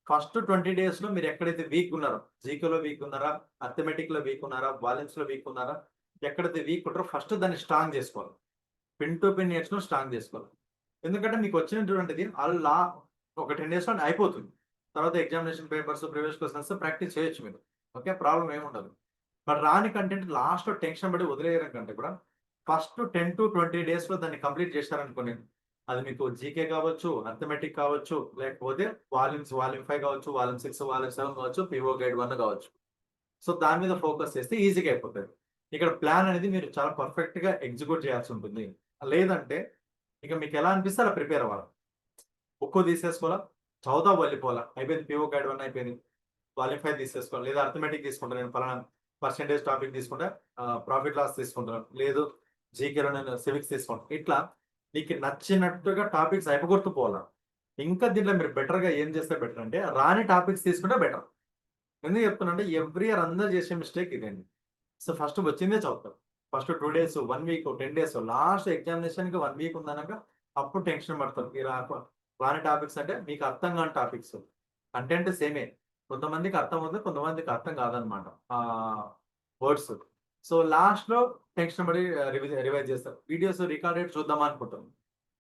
ఫస్ట్ 20 డేస్‌లో మీరు ఎక్కడైతే వీక్ ఉన్నారో, జీకేలో వీక్ ఉన్నారా, అర్థమెటిక్‌లో వీక్ ఉన్నారా, వాల్యూమ్స్‌లో వీక్ ఉన్నారా, ఎక్కడైతే వీక్ ఉంటారో ఫస్ట్ దాన్ని స్ట్రాంగ్ చేసుకోవాలి. పిన్ టు పిన్ నేర్చుకొని స్ట్రాంగ్ చేసుకోవాలి. ఎందుకంటే మీకు వచ్చినటువంటిది ఒక 10 డేస్‌లో అయిపోతుంది. తర్వాత examination papers, previous questions practice చేయొచ్చు మీరు. ఓకే. ప్రాబ్లమ్ ఏముండదు. బట్ రాని కంటెంట్ లాస్ట్‌లో టెన్షన్ పడి వదిలేయడం కంటే కూడా ఫస్ట్ 10-20 డేస్‌లో దాన్ని కంప్లీట్ చేశారనుకోండి. అది మీకు జీకే కావచ్చు, అర్థమెటిక్ కావచ్చు, లేకపోతే వాల్యూమ్ 5 కావచ్చు, వాల్యూమ్ 6, వాల్యూమ్ 7 కావచ్చు, పీఓ గైడ్ 1 కావచ్చు. సో దాని మీద ఫోకస్ చేస్తే ఈజీగా అయిపోతది. ఇక్కడ ప్లాన్ అనేది మీరు చాలా పర్ఫెక్ట్‌గా ఎగ్జిక్యూట్ చేయాల్సి ఉంటుంది. లేదంటే ఇక మీకు ఎలా అనిపిస్తే అలా ప్రిపేర్ అవ్వాలి. బుక్కు తీసేసుకోవాలా, చదువుతా వెళ్ళిపోవాలా. అయిపోయింది, పీఓ గైడ్ 1 అయిపోయింది. వాల్యూమ్ 5 తీసేసుకోవాలి. లేదా అర్థమెటిక్ తీసుకుంటా నేను పలానా పర్సెంటేజ్ టాపిక్ తీసుకుంటా, ప్రాఫిట్ లాస్ తీసుకుంటాను. లేదు జీకేలో నేను సివిక్స్ తీసుకుంటాను. ఇట్లా నీకు నచ్చినట్టుగా టాపిక్స్ అయిపోగొడుతూ పోవాలా. ఇంకా దీంట్లో మీరు బెటర్‌గా ఏం చేస్తే బెటర్ అంటే, రాని టాపిక్స్ తీసుకుంటే బెటర్. ఎందుకు చెప్తున్నా అంటే ఎవ్రీ ఇయర్ అందరూ చేసే మిస్టేక్ ఇదండి. సో, ఫస్ట్ వచ్చిందే చదువుతారు. First 2 days, 1 week, 10 days last ఎగ్జామినేషన్‌కి 1 వీక్ ఉందనంక అప్పుడు టెన్షన్ పడతారు. ఈ రాని టాపిక్స్ అంటే మీకు అర్థం కాని టాపిక్స్. కంటెంట్ సేమే. కొంతమందికి అర్థమవుతది. కొంతమందికి అర్థం కాదనమాట. వర్డ్స్. సో, లాస్ట్‌లో టెన్షన్ పడి రివైజ్ చేస్తారు. వీడియోస్ రికార్డెడ్ చూద్దామా అనుకుంటాం.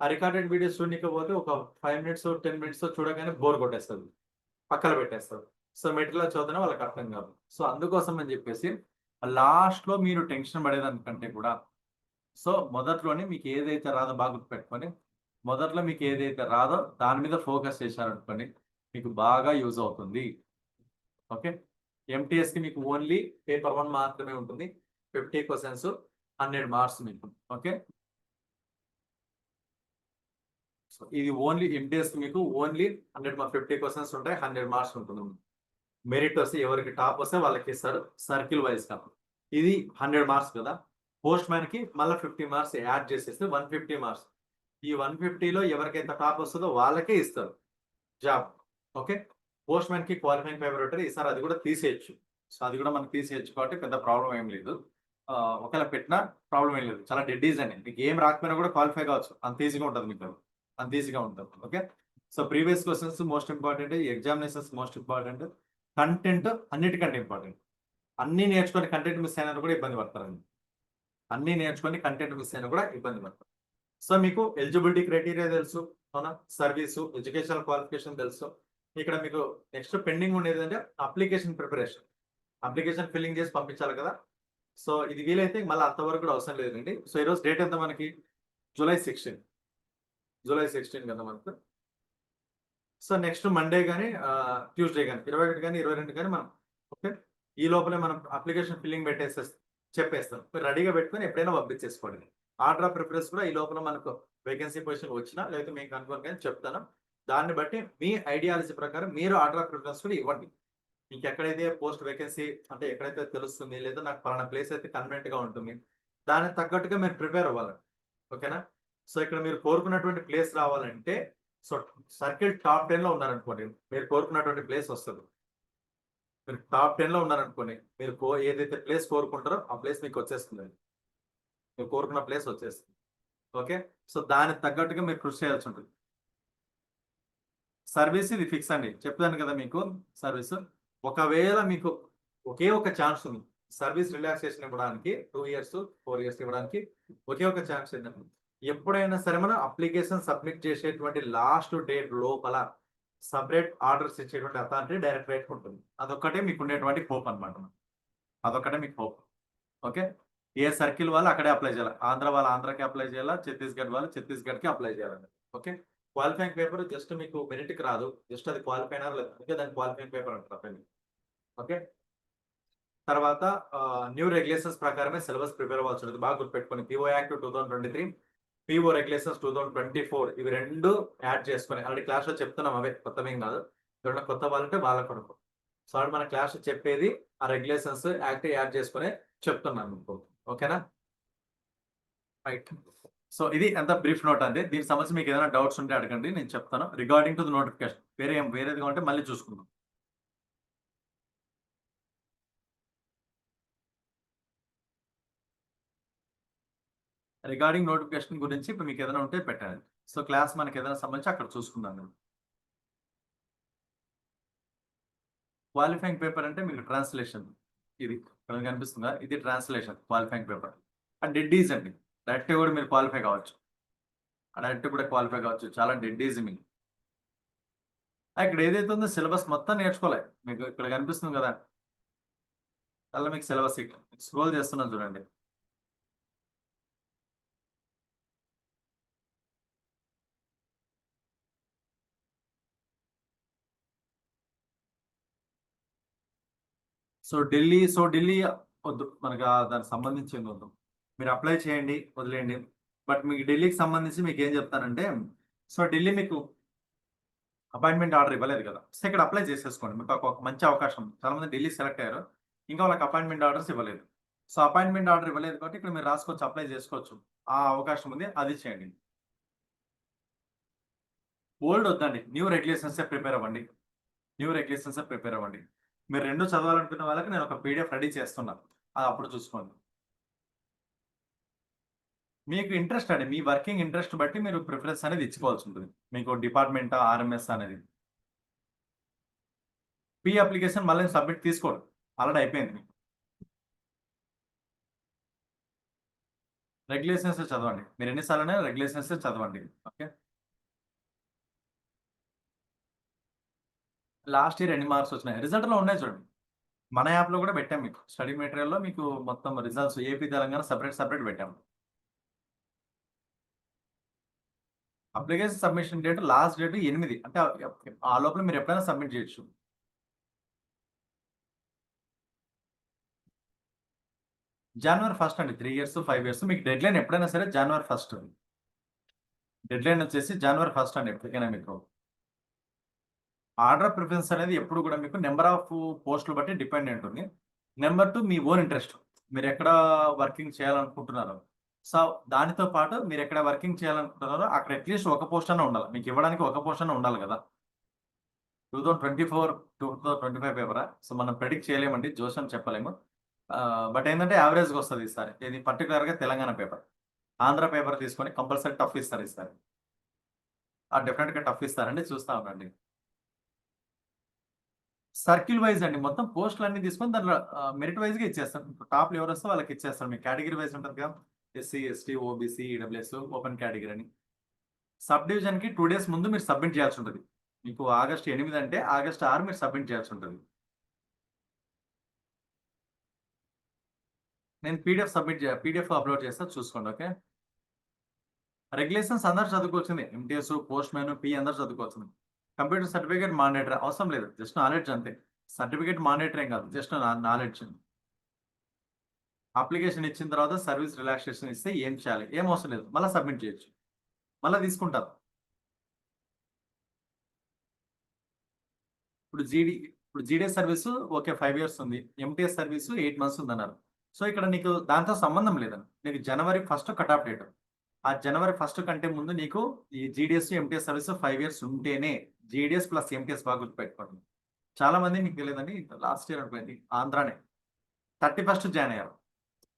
ఆ రికార్డెడ్ వీడియోస్ చూడనీకపోతే ఒక 5 మినిట్స్, 10 మినిట్స్ చూడగానే బోర్ కొట్టేస్తది. పక్కన పెట్టేస్తారు. సో, మెటీరియల్ చదివినా వాళ్ళకి అర్థం కాదు. సో, అందుకోసం అని చెప్పేసి లాస్ట్‌లో మీరు టెన్షన్ పడేదానికంటే కూడా సో, మొదట్లోనే మీకు ఏదైతే రాదో బాగా గుర్తుపెట్టుకొని, మొదట్లో మీకు ఏదైతే రాదో దాని మీద ఫోకస్ చేశారనుకోండి, మీకు బాగా యూజ్ అవుతుంది. ఓకే. ఎంటీఎస్‌కి మీకు ఓన్లీ పేపర్ 1 మాత్రమే ఉంటుంది. 50 క్వెషన్స్, 100 మార్క్స్ మీకు. ఓకే. సో, ఇది ఓన్లీ ఎంటీఎస్‌కి మీకు ఓన్లీ 50 క్వెషన్స్ ఉంటాయి. 100 మార్క్స్ ఉంటుంది. మెరిట్ వస్తే ఎవరికి టాప్ వస్తే వాళ్ళకిస్తారు. సర్కిల్ వైస్‌గా. ఇది 100 మార్క్స్ కదా! పోస్ట్ మ్యాన్‌కి మళ్ళా 50 మార్క్స్ యాడ్ చేసేస్తే 150 మార్క్స్. ఈ 150లో ఎవరికైతే టాప్ వస్తదో వాళ్ళకే ఇస్తారు జాబ్. ఓకే. పోస్ట్ మ్యాన్‌కి క్వాలిఫైయింగ్ పేపర్ ఉంటది. ఈసారి అది కూడా తీసేయొచ్చు. సో, అది కూడా మనం తీసేయొచ్చు కాబట్టి పెద్ద ప్రాబ్లమ్ ఏం లేదు. ఒకవేళ పెట్టినా ప్రాబ్లమ్ ఏం లేదు. చాలా డెడ్ ఈజీ అండి. మీకు ఏం రాకపోయినా కూడా క్వాలిఫై కావచ్చు. అంత ఈజీగా ఉంటది మీకు. అంత ఈజీగా ఉంటది. Okay. So, previous questions most important. Examinations most important. Content అన్నిటికంటే ఇంపార్టెంట్. అన్నీ నేర్చుకొని కంటెంట్ మిస్ అయినా కూడా ఇబ్బంది పడతారండి. అన్నీ నేర్చుకొని కంటెంట్ మిస్ అయినా కూడా ఇబ్బంది పడతారు. సో, మీకు ఎలిజిబిలిటీ క్రైటీరియా తెలుసు. అవునా? సర్వీసు, ఎడ్యుకేషనల్ క్వాలిఫికేషన్ తెలుసు. ఇక్కడ మీకు నెక్స్ట్ పెండింగ్ ఉండేదంటే అప్లికేషన్ ప్రిపరేషన్. అప్లికేషన్ ఫిల్లింగ్ చేసి పంపించాలి కదా! సో, ఇది వీలైతే మళ్ళీ అంతవరకు కూడా అవసరం లేదండి. సో, ఈరోజు డేట్ ఎంత మనకి? జూలై 16. జూలై 16 కదా మనకు. సో, నెక్స్ట్ మండే గాని ట్యూస్‌డే గాని 21 గాని, 22 గాని మనం ఓకే. ఈ లోపలే మనం అప్లికేషన్ ఫిల్లింగ్ చెప్పేస్తాం. మీరు రెడీగా పెట్టుకొని ఎప్పుడైనా పంపించేసుకోండి. ఆర్డర్ ఆఫ్ ప్రిఫరెన్స్ కూడా ఈ లోపల మనకు వేకెన్సీ పొజిషన్ వచ్చినా లేకపోతే మీకు కన్ఫర్మ్ గాని చెప్తాను. దాన్ని బట్టి మీ ఐడియాలజీ ప్రకారం మీరు ఆర్డర్ ఆఫ్ ప్రిఫరెన్స్ కూడా ఇవ్వండి. మీకెక్కడైతే పోస్ట్ వేకెన్సీ అంటే ఎక్కడైతే తెలుస్తుంది లేదా నాకు పలానా ప్లేస్ అయితే కన్వీనియంట్‌గా ఉంటుంది. దానికి తగ్గట్టుగా మీరు ప్రిపేర్ అవ్వాలి. ఓకేనా? సో, ఇక్కడ మీరు కోరుకున్నటువంటి ప్లేస్ రావాలంటే సో, సర్కిల్ టాప్ 10లో ఉన్నారనుకోండి. మీరు కోరుకున్నటువంటి ప్లేస్ వస్తది. మీరు టాప్ 10లో ఉన్నారనుకోండి. మీరు ఏదైతే ప్లేస్ కోరుకుంటారో ఆ ప్లేస్ మీకొచ్చేస్తుందండి. మీరు కోరుకున్న ప్లేస్ వచ్చేస్తుంది. ఓకే. సో, దానికి తగ్గట్టుగా మీరు కృషి చేయాల్సుంటది. సర్వీస్ ఇది ఫిక్స్ అండి. చెప్పాను కదా మీకు సర్వీసు. ఒకవేళ మీకు ఒకే ఒక ఛాన్స్ ఉంది. సర్వీస్ రిలాక్సేషన్ ఇవ్వడానికి 2 ఇయర్స్, 4 ఇయర్స్ ఇవ్వడానికి ఒకే ఒక ఛాన్స్ ఏంటంటే, ఎప్పుడైనా సరే మనం అప్లికేషన్ సబ్మిట్ చేసేటువంటి లాస్ట్ డేట్ లోపల సెపరేట్ ఆర్డర్స్ ఇచ్చేటువంటి అథారిటీ డైరెక్టరేట్‌కి ఉంటుంది. అదొక్కటే మీకుండేటువంటి హోప్ అన్నమాట. అదొక్కటే మీకు హోప్. ఓకే. ఏ సర్కిల్ వాళ్ళు అక్కడే అప్లై చేయాలి. ఆంధ్ర వాళ్ళు ఆంధ్రాకి అప్లై చేయాలా, ఛత్తీస్‌గఢ్ వాళ్ళు ఛత్తీస్‌గఢ్‌కి అప్లై చేయాలండి. ఓకే. క్వాలిఫైయింగ్ పేపర్ జస్ట్ మీకు మెరిట్‌కి రాదు. జస్ట్ అది క్వాలిఫై అయినారా లేదా అందుకే దాన్ని క్వాలిఫైయింగ్ పేపర్ అంటారు. ఓకే. తర్వాత న్యూ రెగ్యులేషన్స్ ప్రకారమే సిలబస్ ప్రిపేర్ అవ్వాల్సి ఉంటుంది. బాగా గుర్తుపెట్టుకోండి. పిఓ యాక్ట్ 2023, పిఓ రెగ్యులేషన్స్ 2024 ఇవి 2 యాడ్ చేసుకొని ఆల్రెడీ క్లాస్‌లో చెప్తున్నాం అవే కొత్తవేం కాదు. ఎవరైనా కొత్త వాళ్ళుంటే వాళ్ళ కొరకు. సో, ఆల్రెడీ మన క్లాస్‌లో చెప్పేది ఆ రెగ్యులేషన్స్, యాక్ట్ యాడ్ చేసుకొనే చెప్తున్నాను మీకు. ఓకేనా? రైట్. సో, ఇది అంతా బ్రీఫ్ నోట్ అండి. దీనికి సంబంధించి మీకు ఏదైనా డౌట్స్ ఉంటే అడగండి. నేను చెప్తాను. రిగార్డింగ్ టు ది నోటిఫికేషన్ వేరేది కావాలంటే మళ్ళీ చూసుకుందాం. రిగార్డింగ్ నోటిఫికేషన్ గురించి ఇప్పుడు మీకు ఏదైనా ఉంటే పెట్టండి. సో, క్లాస్ మనకి ఏదైనా సంబంధించి అక్కడ చూసుకుందాం. క్వాలిఫైయింగ్ పేపర్ అంటే మీకు ట్రాన్స్‌లేషన్. ఇది ఇక్కడ కనిపిస్తుందా? ఇది translation qualifying paper. Dead easy అండి. డైరెక్ట్‌గా కూడా మీరు క్వాలిఫై కావచ్చు. డైరెక్ట్‌గా కూడా క్వాలిఫై కావచ్చు. చాలా డెడ్ ఈజీ మీకు. ఇక్కడ ఏదైతే ఉందో సిలబస్ మొత్తం నేర్చుకోలే. మీకు ఇక్కడ కనిపిస్తుంది కదా! అలా మీకు సిలబస్ ఇక్కడ. స్క్రోల్ చేస్తున్నాను చూడండి. ఢిల్లీ వద్దు. మనకు దానికి సంబంధించింది వద్దు. మీరు అప్లై చేయండి, వదిలేయండి. బట్ మీకు ఢిల్లీకి సంబంధించి మీకేం చెప్తానంటే, సో, ఢిల్లీ మీకు అపాయింట్‌మెంట్ ఆర్డర్ ఇవ్వలేదు కదా! సో, ఇక్కడ అప్లై చేసేసుకోండి. మీకు ఒక మంచి అవకాశం. చాలా మంది ఢిల్లీ సెలెక్ట్ అయ్యారు. ఇంకా వాళ్ళకి అపాయింట్‌మెంట్ ఆర్డర్స్ ఇవ్వలేదు. సో, అపాయింట్‌మెంట్ ఆర్డర్ ఇవ్వలేదు కాబట్టి ఇక్కడ మీరు రాసుకోవచ్చు, అప్లై చేసుకోవచ్చు. ఆ అవకాశం ఉంది. అది చేయండి. ఓల్డ్ వద్దండి. న్యూ రెగ్యులేషన్సే ప్రిపేర్ అవ్వండి. న్యూ రెగ్యులేషన్సే ప్రిపేర్ అవ్వండి. మీరు 2 చదవాలనుకున్న వాళ్ళకి నేను ఒక పీడీఎఫ్ రెడీ చేస్తున్నా. అది అప్పుడు చూసుకోండి. మీకు ఇంట్రెస్ట్ అండి. మీ వర్కింగ్ ఇంట్రెస్ట్ బట్టి మీరు ప్రిఫరెన్స్ అనేది ఇచ్చుకోవాల్సి ఉంటుంది. మీకు డిపార్ట్‌మెంటా, ఆర్ఎంఎస్ అనేది. అప్లికేషన్ మళ్ళీ సబ్మిట్ తీసుకోడు. ఆల్రెడీ అయిపోయింది మీకు. రెగ్యులేషన్సే చదవండి. మీరు ఎన్ని సార్లైనా రెగ్యులేషన్సే చదవండి. ఓకే. లాస్ట్ ఇయర్ ఎన్ని మార్క్స్ వచ్చినాయి? రిజల్ట్‌లో ఉన్నాయి చూడండి. మన యాప్‌లో కూడా పెట్టాం మీకు. స్టడీ మెటీరియల్‌లో మీకు మొత్తం రిజల్ట్స్ ఏపీ, తెలంగాణ సెపరేట్ పెట్టాము. Application submission date last date 8. అంటే ఆ లోపల మీరు ఎప్పుడైనా సబ్మిట్ చేయొచ్చు. జనవరి 1 అండి. 3 ఇయర్స్, 5 ఇయర్స్ మీకు డెడ్‌లైన్ ఎప్పుడైనా సరే జనవరి 1. డెడ్‌లైన్ వచ్చేసి జనవరి 1 అండి ఎప్పటికైనా మీకు. ఆర్డర్ ఆఫ్ ప్రిఫరెన్స్ అనేది ఎప్పుడు కూడా మీకు నంబర్ ఆఫ్ పోస్టులు బట్టి డిపెండ్ అయి ఉంటుంది. నంబర్ 2 మీ ఓన్ ఇంట్రెస్ట్. మీరెక్కడ వర్కింగ్ చేయాలనుకుంటున్నారో. సో, దానితో పాటు మీరెక్కడ వర్కింగ్ చేయాలనుకుంటున్నారో అక్కడ అట్‌లీస్ట్ ఒక పోస్ట్ అన్నా ఉండాలి. మీకివ్వడానికి ఒక పోస్ట్ అన్నా ఉండాలి గదా! 2024, 2025 పేపరా? సో, మనం ప్రెడిక్ట్ చేయలేమండి. జోస్యం చెప్పలేము. బట్ ఏందంటే యావరేజ్‌గా వస్తది ఈసారి. ఇది పర్టిక్యులర్‌గా తెలంగాణ పేపర్. ఆంధ్ర పేపర్ తీసుకొని కంపల్సరీ టఫ్ ఇస్తారు ఈసారి. డెఫినిట్‌గా టఫ్ ఇస్తారండి. చూస్తా ఉండండి. సర్కిల్ వైస్ అండి. మొత్తం పోస్టులన్నీ తీసుకొని దాంట్లో మెరిట్ వైస్‌గా ఇచ్చేస్తాం. ఇప్పుడు టాప్‌లో ఎవరొస్తే వాళ్ళకి ఇచ్చేస్తాం. మీకు కేటగరీ వైస్ ఉంటది కదా! SC, ST, OBC, EWS, open category అని. సబ్ డివిజన్‌కి 2 డేస్ ముందు మీరు సబ్మిట్ చేయాల్సి ఉంటది. మీకు ఆగస్ట్ 8 అంటే ఆగస్ట్ 6 మీరు సబ్మిట్ చేయాల్సి ఉంటది. నేను పీడీఎఫ్ అప్‌లోడ్ చేస్తా చూసుకోండి. ఓకే. రెగ్యులేషన్స్ అందరూ చదువుకోవాల్సిందే. ఎంటీఎస్, పోస్ట్‌మ్యాన్, అందరూ చదువుకోవాల్సిందే. కంప్యూటర్ సర్టిఫికేట్ మాండేటరీ అవసరం లేదు. జస్ట్ నాలెడ్జ్ అంతే. సర్టిఫికేట్ మాండేటరీ ఏం కాదు. Just knowledge. అప్లికేషన్ ఇచ్చిన తర్వాత సర్వీస్ రిలాక్సేషన్ ఇస్తే ఏం చేయాలి? ఏం అవసరం లేదు. మళ్ళా సబ్మిట్ చేయొచ్చు. మళ్ళా తీసుకుంటారు. ఇప్పుడు జీడీఎస్ సర్వీసు ఓకే. 5 ఇయర్స్ ఉంది. ఎంటీఎస్ సర్వీసు 8 మంత్స్ ఉందన్నారు. సో, ఇక్కడ నీకు దాంతో సంబంధం లేదండి. నీకు జనవరి 1 కట్ ఆఫ్ డేట్. ఆ జనవరి 1 కంటే ముందు నీకు ఈ జీడీఎస్, ఎంటీఎస్ సర్వీస్ 5 ఇయర్స్ ఉంటేనే జీడీఎస్ ప్లస్ ఎంటీఎస్ బాగా గుర్తుపెట్టుకోండి. చాలా మంది మీకు తెలీదండి. లాస్ట్ ఇయర్ అనుకోండి ఆంధ్రానే 31 జాయిన్ అయ్యారు.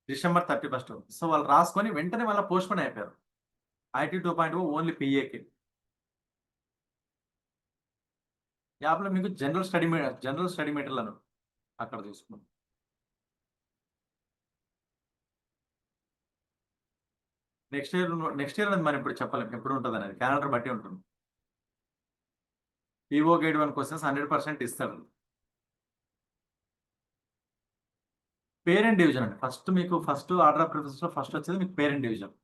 డిసెంబర్ 31. సో, వాళ్ళు రాసుకొని వెంటనే మళ్ళా పోస్ట్‌పోన్ అయిపోయారు. ఐటీ 2.0 ఓన్లీ పీఏకి. యాప్‌లో మీకు జనరల్ స్టడీ మెటీరియల్ అని అక్కడ చూసుకోండి. నెక్స్ట్ ఇయర్ అనేది మనం ఇప్పుడు చెప్పలేం. ఎప్పుడు ఉంటదనేది. క్యాలెండర్ బట్టి ఉంటుంది. పీఓ గైడ్ 1 క్వెషన్స్ 100% ఇస్తాడు. పేరెంట్ డివిజన్ అండి. ఫస్ట్ ఆర్డర్ ఆఫ్ ప్రిఫరెన్స్‌లో ఫస్ట్ వచ్చేది మీకు పేరెంట్ డివిజన్.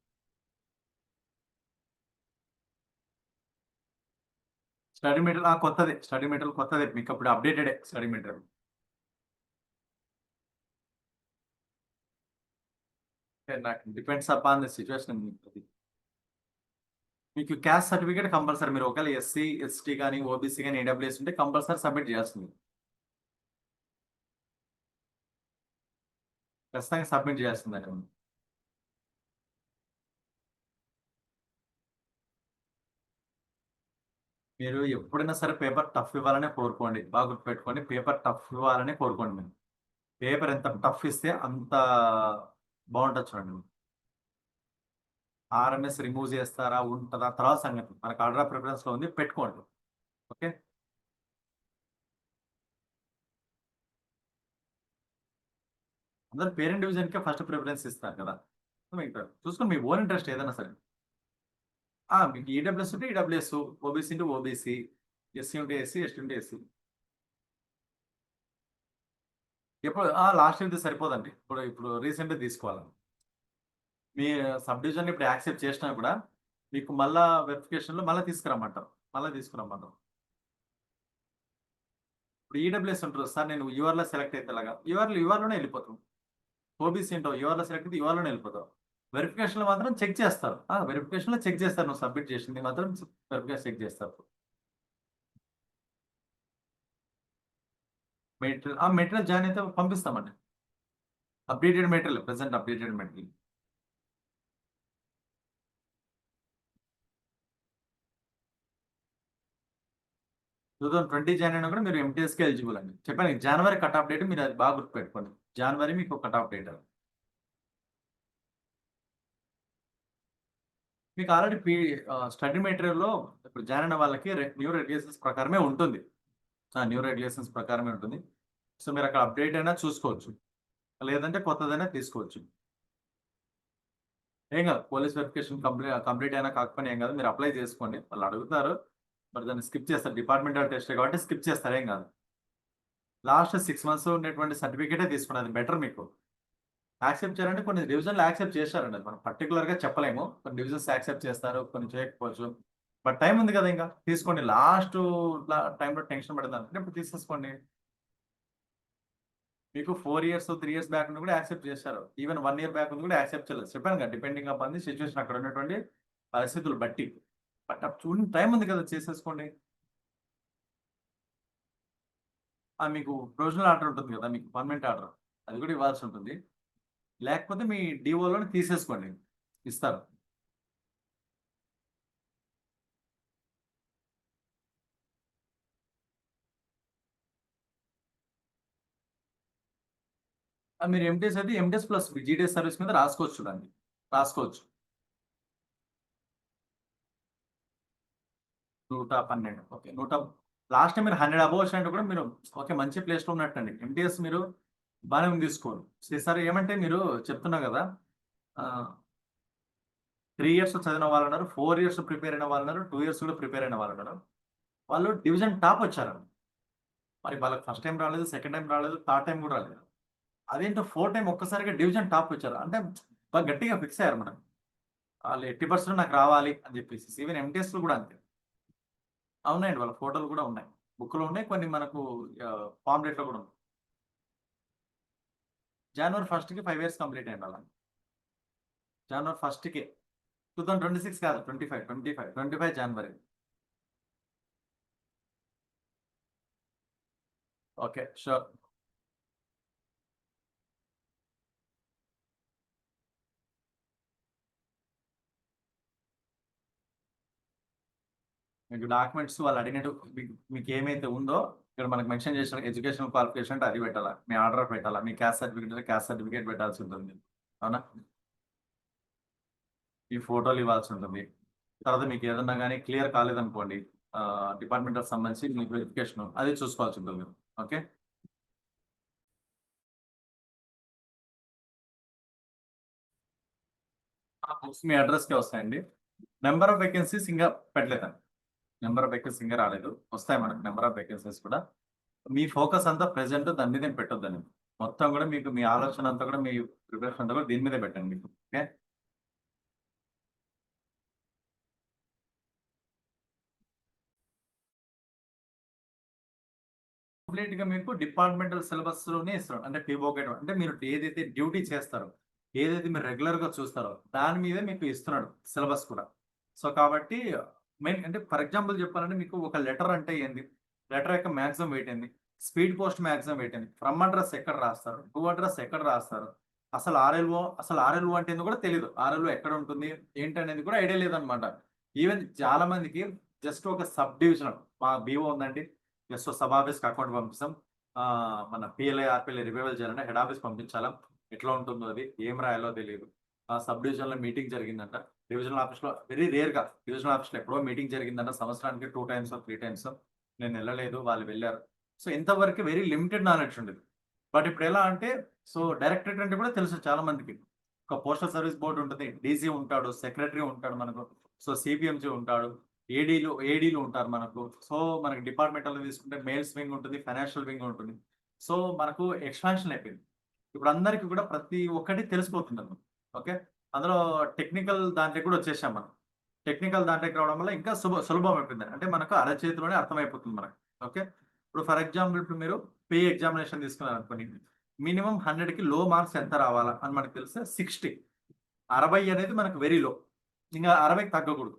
కొత్తదే. స్టడీ మెటీరియల్ కొత్తదే. మీకు అప్పుడు అప్‌డేటెడే స్టడీ మెటీరియల్. నాకు డిపెండ్స్ అపాన్ ది సిట్యుయేషన్ అది. మీకు క్యాస్ట్ సర్టిఫికేట్ కంపల్సరీ. మీరు ఒకవేళ ఎస్సీ, ఎస్టీ గాని, ఓబీసీ గాని, ఈడబ్ల్యూఎస్ ఉంటే కంపల్సరీ సబ్మిట్ చేయాల్సింది. ఖచ్చితంగా సబ్మిట్ చేయాల్సిందండి. మీరు ఎప్పుడైనా సరే పేపర్ టఫ్ ఇవ్వాలనే కోరుకోండి. బాగా గుర్తుపెట్టుకోండి. పేపర్ టఫ్ ఇవ్వాలనే కోరుకోండి మీరు. పేపర్ ఎంత టఫ్ ఇస్తే అంత బావుంటది చూడండి. ఆర్ఎంఎస్ రిమూవ్ చేస్తారా? ఉంటదా? తర్వాత సంగతి. మనకు ఆర్డర్ ఆఫ్ ప్రిఫరెన్స్‌లో ఉంది పెట్టుకోండి. ఓకే. అందరూ పేరెంట్ డివిజన్‌కే ఫస్ట్ ప్రిఫరెన్స్ ఇస్తారు కదా! సో, మీకు చూసుకొని మీ ఓన్ ఇంట్రెస్ట్ ఏదైనా సరే. మీకు ఈడబ్ల్యూఎస్ ఉంటే ఈడబ్ల్యూఎస్, ఓబీసీ ఉంటే ఓబీసీ, ఎస్సీ ఉంటే ఎస్సీ, ఎస్టీ ఉంటే ఎస్సీ. లాస్ట్ ఇయర్‌ది సరిపోదండి. ఇప్పుడు రీసెంట్‌గా తీసుకోవాలి. మీ సబ్ డివిజన్ ఇప్పుడు యాక్సెప్ట్ చేసినా కూడా మీకు మళ్ళా వెరిఫికేషన్‌లో మళ్ళా తీసుకురమ్మంటారు. ఇప్పుడు ఈడబ్ల్యూఎస్ ఉంటారు. సార్ నేను యూఆర్‌లో సెలెక్ట్ అయితే ఎలాగా? యూఆర్‌లోనే ఎళ్ళిపోతాం. ఓబీసీ ఏంటో యూఆర్‌లో సెలెక్ట్ అయితే యూఆర్‌లోనే ఎళ్ళిపోతావు. వెరిఫికేషన్‌లో మాత్రం చెక్ చేస్తారు. వెరిఫికేషన్‌లో చెక్ చేస్తారు. నువ్వు సబ్మిట్ చేసింది మాత్రం వెరిఫికేషన్ చెక్ చేస్తారు. మెటీరియల్ జాయిన్ అయితే పంపిస్తామండి. Present updated material. 2020 జాయిన్ అయినా కూడా మీరు ఎంటీఎస్కి ఎలిజిబుల్ అండి. చెప్పాను జనవరి కట్ ఆఫ్ డేట్, మీరు అది బాగా గుర్తుపెట్టుకోండి. జనవరి మీకు కట్ ఆఫ్ డేట్. మీకు ఆల్రెడీ స్టడీ మెటీరియల్‌లో ఇప్పుడు జాయిన్ అయిన వాళ్ళకి న్యూ రెగ్యులేషన్స్ ప్రకారమే ఉంటుంది. న్యూ రెగ్యులేషన్స్ ప్రకారమే ఉంటుంది. సో, మీరక్కడ అప్డేట్ అయినా చూసుకోవచ్చు. లేదంటే కొత్తదైనా తీసుకోవచ్చు. ఏం కాదు. పోలీస్ వెరిఫికేషన్ కంప్లీట్ అయినా కాకపోయినా ఏం కాదు. మీరు అప్లై చేసుకోండి. వాళ్ళు అడుగుతారు. మరి దాన్ని స్కిప్ చేస్తారు. డిపార్ట్మెంటల్ టెస్టే కాబట్టి స్కిప్ చేస్తారు. ఏం కాదు. లాస్ట్ 6 మంత్స్ ఉండేటువంటి సర్టిఫికేటే తీసుకోండి. అది బెటర్ మీకు. యాక్సెప్ట్ చేయాలంటే కొన్ని డివిజన్‌లు యాక్సెప్ట్ చేశారండి. అది మనం పర్టిక్యులర్‌గా చెప్పలేము. కొన్ని డివిజన్స్ యాక్సెప్ట్ చేస్తారు. కొన్ని చేయకపోవచ్చు. బట్ టైమ్ ఉంది కదా! ఇంకా. తీసుకోండి. టైమ్‌లో టెన్షన్ పడేదానికంటే ఇప్పుడు తీసేసుకోండి. మీకు 4 ఇయర్స్, 3 ఇయర్స్ బ్యాక్ నుండి కూడా యాక్సెప్ట్ చేశారు. ఈవెన్ 1 ఇయర్ బ్యాక్ నుండి కూడా యాక్సెప్ట్ చేయలేదు. చెప్పాను కదా! డిపెండింగ్ అపాన్ ది సిట్యుయేషన్ అక్కడ ఉన్నటువంటి పరిస్థితులు బట్టి. బట్ చూడండి టైమ్ ఉంది కదా! చేసేసుకోండి. మీకు ప్రొవిజనల్ ఆర్డర్ ఉంటుంది కదా! మీకు పర్మనెంట్ ఆర్డర్. అది కూడా ఇవ్వాల్సి ఉంటుంది. లేకపోతే మీ డీఓలోనే తీసేసుకోండి. ఇస్తారు. మీరు ఎంటీఎస్ అయితే ఎంటీఎస్ ప్లస్ జీడీఎస్ సర్వీస్ మీద రాసుకోవచ్చు చూడండి. రాసుకోవచ్చు. 112 ఓకే. లాస్ట్ టైమ్ మీరు 100 అబోవ్ వచ్చినట్టు కూడా మీరు ఓకే. మంచి ప్లేస్‌లో ఉన్నట్టండి. ఎంటీఎస్ మీరు బానే ఉంది తీసుకోరు. ఈసారి ఏమంటే మీరు చెప్తున్నా కదా! ఆహ్, 3 ఇయర్స్ చదివిన వాళ్ళున్నారు. 4 ఇయర్స్ ప్రిపేర్ అయిన వాళ్ళున్నారు. 2 ఇయర్స్ కూడా ప్రిపేర్ అయిన వాళ్ళున్నారు. వాళ్ళు డివిజన్ టాప్ వచ్చారండి. మరి వాళ్ళకి ఫస్ట్ టైమ్ రాలేదు, సెకండ్ టైమ్ రాలేదు, థర్డ్ టైమ్ కూడా రాలేదు. అదేంటో ఫోర్త్ టైమ్ ఒక్కసారిగా డివిజన్ టాప్ వచ్చారు. అంటే బాగా గట్టిగా ఫిక్స్ అయ్యారు మనకు. ఆళ్ళు 80% నాకు రావాలి అని చెప్పేసి. ఈవెన్ ఎంటీఎస్‌లో కూడా అంతే. అవునండి. వాళ్ళ ఫోటోలు కూడా ఉన్నాయి. బుక్‌లో ఉన్నాయి. కొన్ని మనకు పాంప్లెట్‌లో కూడా ఉన్నాయి. జనవరి 1కి 5 ఇయర్స్ కంప్లీట్ అయ్యింది వాళ్ళకి. జనవరి 1కే. 2026 కాదు. 25 జనవరి. ఓకే. షూర్. మీకు డాక్యుమెంట్స్ వాళ్ళు అడిగినట్టు మీకేమైతే ఉందో ఇక్కడ మనకు మెన్షన్ చేసిన ఎడ్యుకేషనల్ క్వాలిఫికేషన్ అంటే అది పెట్టాలా. మీ ఆర్డర్ పెట్టాలా. మీ క్యాస్ట్ సర్టిఫికేట్ అంటే క్యాస్ట్ సర్టిఫికేట్ పెట్టాల్సి ఉంటుంది. అవునా? ఈ ఫోటోలు ఇవ్వాల్సి ఉంటుంది. తర్వాత మీకు ఏదన్నా గాని క్లియర్ కాలేదనుకోండి. డిపార్ట్‌మెంట్‌కి సంబంధించి మీకు వెరిఫికేషన్ అది చూసుకోవాల్సి ఉంటుంది. ఓకే. ఆ బుక్స్ మీ అడ్రెస్‌కే వస్తాయండి. నంబర్ ఆఫ్ వేకెన్సీస్ ఇంకా పెట్టలేదండి. నంబర్ ఆఫ్ వేకెన్సీస్ ఇంకా రాలేదు. వస్తాయి మనకు నంబర్ ఆఫ్ వేకెన్సీస్ కూడా. మీ ఫోకస్ అంతా ప్రెజెంట్ దాని మీదేం పెట్టొద్దండి. మొత్తం కూడా మీకు మీ ఆలోచన అంతా కూడా మీ ప్రిపరేషన్ అంతా కూడా దీని మీదే పెట్టండి మీకు. ఓకే. కంప్లీట్‌గా మీకు డిపార్ట్‌మెంటల్ సిలబస్‌లోనే ఇస్తారు. అంటే పీఓకేట్ అంటే మీరు ఏదైతే డ్యూటీ చేస్తారో, ఏదైతే మీరు రెగ్యులర్‌గా చూస్తారో, దాని మీదే మీకు ఇస్తున్నాడు సిలబస్ కూడా. సో, కాబట్టి మెయిన్ అంటే ఫర్ ఎగ్జాంపుల్ చెప్పాలంటే మీకు ఒక లెటర్ అంటే ఏంది? లెటర్ యొక్క మాక్సిమం వెయిట్ ఏంది? స్పీడ్ పోస్ట్ మాక్సిమం వెయిట్ ఏంది? ఫ్రమ్ అడ్రెస్ ఎక్కడ రాస్తారు? టు అడ్రెస్ ఎక్కడ రాస్తారు? అసలు ఆర్ఎల్ఓ అంటే ఏందో కూడా తెలీదు. ఆర్ఎల్ఓ ఎక్కడ ఉంటుంది? ఏంటనేది కూడా ఐడియా లేదనమాట. ఈవెన్ చాలా మందికి జస్ట్ ఒక సబ్ డివిజనల్ మా బీఓ ఉందండి. జస్ట్ సబ్ ఆఫీస్‌కి అకౌంట్ పంపిస్తాం. మన పీఎల్ఐ, ఆర్‌పీఎల్ఐ రివైవల్ చేయాలంటే హెడ్ ఆఫీస్ పంపించాలా? ఎట్లా ఉంటుందో అది. ఏం రాయాలో తెలీదు. సబ్ డివిజన్‌లో మీటింగ్ జరిగిందంట. డివిజనల్ ఆఫీస్‌లో వెరీ రేర్‌గా డివిజనల్ ఆఫీస్‌లో ఎప్పుడో మీటింగ్ జరిగిందంట. సంవత్సరానికి 2 టైమ్సో, 3 టైమ్సో. నేనెళ్ళలేదు. వాళ్ళు వెళ్లారు. సో, ఇంతవరకు వెరీ లిమిటెడ్ నాలెడ్జ్ ఉండేది. బట్ ఇప్పుడెలా అంటే డైరెక్టరేట్ అంటే కూడా తెలుసు చాలా మందికి. ఒక పోస్టల్ సర్వీస్ బోర్డ్ ఉంటది. డీసీ ఉంటాడు. సెక్రటరీ ఉంటాడు మనకు. సో, సీపీఎంసీ ఉంటాడు. ఏడీలు ఉంటారు మనకు. సో, మనకి డిపార్ట్‌మెంటల్‌లో తీసుకుంటే మెయిల్స్ వింగ్ ఉంటుంది. ఫైనాన్షియల్ వింగ్ ఉంటుంది. సో, మనకు ఎక్స్‌పాన్షన్ అయిపోయింది. ఇప్పుడు అందరికి కూడా ప్రతి ఒక్కటి తెలిసిపోతుందన్నమాట. ఓకే. అందులో టెక్నికల్ దాంట్లోకి కూడా వచ్చేసాం మనం. టెక్నికల్ దాంట్లోకి రావడం వల్ల ఇంకా సులభం అయిపోయింది. అంటే మనకు అరచేతిలోనే అర్థమైపోతుంది మనకు. ఓకే. ఇప్పుడు ఫర్ ఎగ్జాంపుల్ ఇప్పుడు మీరు ఎగ్జామినేషన్ తీసుకున్నారనుకోండి. మినిమమ్ 100కి లో మార్క్స్ ఎంత రావాలా అని మనకు తెలిస్తే 60. 60 అనేది మనకు వెరీ లో. ఇంగా 60కి తగ్గకూడదు.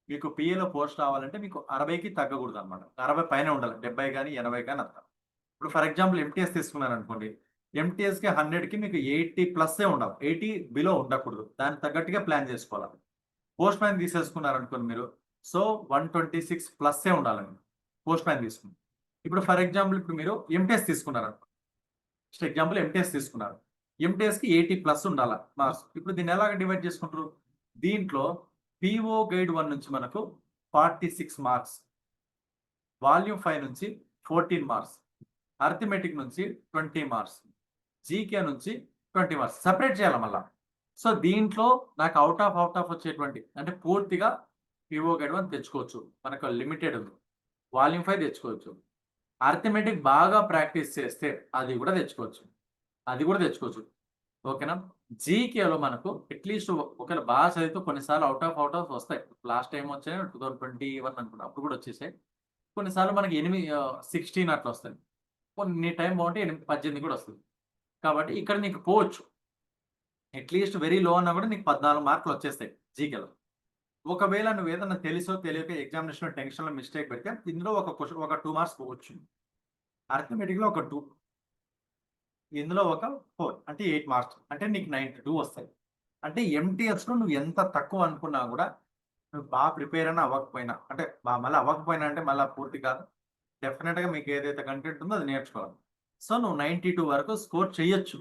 మీకు పీఏలో పోస్ట్ రావాలంటే మీకు 60కి తగ్గకూడదనమాట. 60 పైనే ఉండాలి. 70 గాని, 80 గాని అట్లా. ఇప్పుడు ఫర్ ఎగ్జాంపుల్ ఎంటీఎస్ తీసుకున్నారనుకోండి. ఎంటీఎస్‌కి 100కి మీకు 80 ప్లస్సే ఉండాలి. 80 బిలో ఉండకూడదు. దానికి తగ్గట్టుగా ప్లాన్ చేసుకోవాలి. పోస్ట్ మ్యాన్ తీసేసుకున్నారనుకోండి మీరు. సో, 126 ప్లస్సే ఉండాలండి. పోస్ట్ మ్యాన్ తీసుకుని. ఇప్పుడు ఫర్ ఎగ్జాంపుల్ ఇప్పుడు మీరు ఎంటీఎస్ తీసుకున్నారు. ఫస్ట్ ఎగ్జాంపుల్ ఎంటీఎస్ తీసుకున్నారు. ఎంటీఎస్కి 80+ ఉండాల మార్క్స్. ఇప్పుడు దీన్ని ఎలాగ డివైడ్ చేసుకుంటారు? దీంట్లో పిఓ గైడ్ 1 నుంచి మనకు 46 మార్క్స్, వాల్యూమ్ 5 నుంచి 14 మార్క్స్, అర్థమెటిక్ నుంచి 20 మార్క్స్, జీకే నుంచి 20 మార్క్స్ సెపరేట్ చేయాలి మళ్ళా. సో దీంట్లో నాకు అవుట్ ఆఫ్ వచ్చేటువంటి అంటే పూర్తిగా పిఓ గైడ్ 1 తెచ్చుకోవచ్చు, మనకు లిమిటెడ్ ఉంది. వాల్యూమ్ 5 తెచ్చుకోవచ్చు. అర్థమెటిక్ బాగా ప్రాక్టీస్ చేస్తే అది కూడా తెచ్చుకోవచ్చు. ఓకేనా? జీకేలో మనకు అట్లీస్ట్ ఒకవేళ బాగా చదివితే కొన్నిసార్లు అవుట్ ఆఫ్ వస్తాయి. లాస్ట్ టైం వచ్చాయి 2021 అనుకుంటా, అప్పుడు కూడా వచ్చేసాయి. కొన్నిసార్లు మనకి 16 అట్లా వస్తాయి. కొన్ని టైం బాగుంటే 18 కూడా వస్తుంది. కాబట్టి ఇక్కడ నీకు పోవచ్చు. అట్లీస్ట్ వెరీ లో అన్నా కూడా నీకు 14 మార్కులు వచ్చేస్తాయి జీకేలో. ఒకవేళ నువ్వు ఏదన్నా తెలుసో తెలియక ఎగ్జామినేషన్ టెన్షన్లో మిస్టేక్ పెడితే ఇందులో ఒక 2 మార్క్స్ పోవచ్చు. అర్థమెటిక్లో ఒక 2, ఇందులో ఒక 4 అంటే 8 మార్క్స్, అంటే నీకు 92 వస్తాయి. అంటే ఎంటీఎస్లో నువ్వు ఎంత తక్కువ అనుకున్నా కూడా నువ్వు బాగా ప్రిపేర్ అయినా అవ్వకపోయినా, అంటే మళ్ళీ అవ్వకపోయినా అంటే మళ్ళీ పూర్తి కాదు, డెఫినెట్గా మీకు ఏదైతే కంటెంట్ ఉందో అది నేర్చుకోవాలి. సో నువ్వు 92 వరకు స్కోర్ చేయొచ్చు.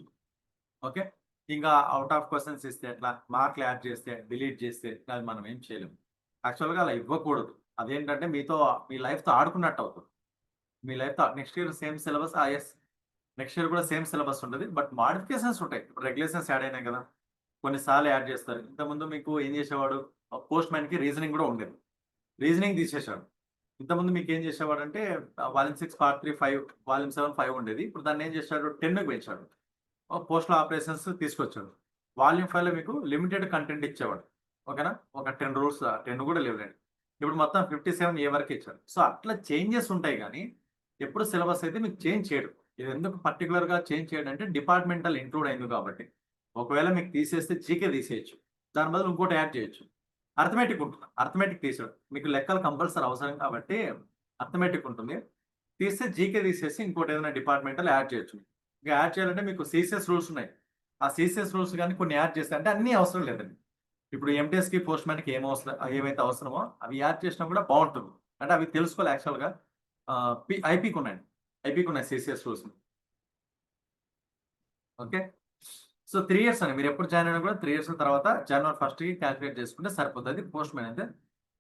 ఓకే, ఇంకా అవుట్ ఆఫ్ క్వశ్చన్స్ ఇస్తే ఎట్లా, మార్కులు యాడ్ చేస్తే డిలీట్ చేస్తే అది మనం ఏం చేయలేము. యాక్చువల్గా అలా ఇవ్వకూడదు. అదేంటంటే మీ లైఫ్తో ఆడుకున్నట్టు అవుతుంది. మీ లైఫ్తో next year same syllabus, next year కూడా సేమ్ సిలబస్ ఉంటుంది, బట్ మాడిఫికేషన్స్ ఉంటాయి. రెగ్యులేషన్స్ యాడ్ అయినాయి కదా, కొన్నిసార్లు యాడ్ చేస్తారు. ఇంతకుముందు మీకు ఏం చేసేవాడు, పోస్ట్ మ్యాన్కి రీజనింగ్ కూడా ఉండేది, రీజనింగ్ తీసేసాడు. ఇంతకుముందు మీకు ఏం చేసేవాడు అంటే వాల్యూమ్ 6 పార్ట్ 3 5, వాల్యూమ్ 7 5 ఉండేది. ఇప్పుడు దాన్ని ఏం చేశాడు, 10కి పెంచాడు. పోస్టల్ ఆపరేషన్స్ తీసుకొచ్చాడు. వాల్యూమ్ 5లో మీకు లిమిటెడ్ కంటెంట్ ఇచ్చేవాడు. ఓకేనా, ఒక 10 రూల్స్, 10 కూడా లేవులేండి. ఇప్పుడు మొత్తం 57 ఏ వరకు ఇచ్చాడు. సో అట్లా చేంజెస్ ఉంటాయి, కానీ ఎప్పుడు సిలబస్ అయితే మీకు చేంజ్ చేయడు. ఇది ఎందుకు పర్టికులర్గా చేంజ్ చేయడం అంటే డిపార్ట్మెంటల్ ఇంక్లూడ్ అయింది కాబట్టి. ఒకవేళ మీకు తీసేస్తే జీకే తీసేయచ్చు, దాని బదులు ఇంకోటి యాడ్ చేయొచ్చు. అర్థమెటిక్ ఉంటుంది, అర్థమెటిక్ తీసాడు. మీకు లెక్కలు కంపల్సరీ అవసరం కాబట్టి అర్థమెటిక్ ఉంటుంది. తీస్తే జీకే తీసేసి ఇంకోటి ఏదైనా డిపార్ట్మెంటల్ యాడ్ చేయొచ్చు. ఇంకా యాడ్ చేయాలంటే మీకు సిసిఎస్ రూల్స్ ఉన్నాయి. ఆ సిసిఎస్ రూల్స్ కానీ కొన్ని యాడ్ చేస్తే, అంటే అన్నీ అవసరం లేదండి. ఇప్పుడు ఎంటీఎస్కి పోస్ట్ మ్యాన్కి ఏమైతే అవసరమో అవి యాడ్ చేసినా కూడా బాగుంటుంది. అంటే అవి తెలుసుకోవాలి యాక్చువల్గా. ఐపీకి ఉన్నాయి CCS rules. Okay, so 3 years అండి. మీరు ఎప్పుడు జాయిన్ అయినా కూడా 3 ఇయర్స్ తర్వాత జనవరి 1కి క్యాలిక్యులేట్ చేసుకుంటే సరిపోతుంది. పోస్ట్ మ్యాన్ అయితే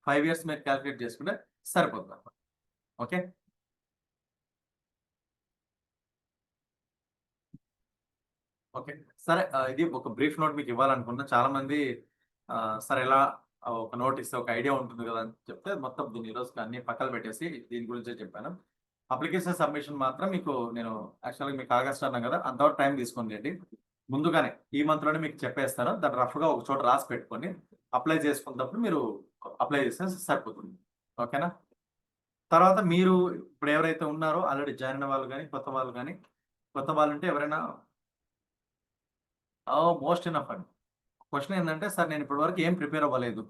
5 ఇయర్స్ మీరు క్యాలిక్యులేట్ చేసుకుంటే సరిపోతుంది. ఓకే, ఓకే, సరే. ఇది ఒక బ్రీఫ్ నోట్ మీకు ఇవ్వాలనుకున్నా. చాలా మంది సరే ఎలా ఒక నోట్ ఇస్తే ఒక ఐడియా ఉంటుంది కదా అని చెప్తే మొత్తం దీన్ని ఈరోజు అన్ని పక్కన పెట్టేసి దీని గురించే చెప్పాను. అప్లికేషన్ సబ్మిషన్ మాత్రం మీకు నేను యాక్చువల్గా మీకు ఆగస్ట్ అన్నా కదా, అంతవరకు టైం తీసుకోండి. ముందుగానే ఈ మంత్లోనే మీకు చెప్పేస్తాను. దాన్ని రఫ్గా ఒక చోట రాసి పెట్టుకొని అప్లై చేసుకున్నప్పుడు మీరు అప్లై చేస్తే సరిపోతుంది. ఓకేనా? తర్వాత మీరు ఇప్పుడు ఎవరైతే ఉన్నారో ఆల్రెడీ జాయిన్ అయిన వాళ్ళు కానీ కొత్త వాళ్ళు ఉంటే ఎవరైనా మోస్ట్ ఇనఫ్ అండి. క్వశ్చన్ ఏంటంటే, సార్ నేను ఇప్పటి వరకు ఏం ప్రిపేర్ అవ్వలేదు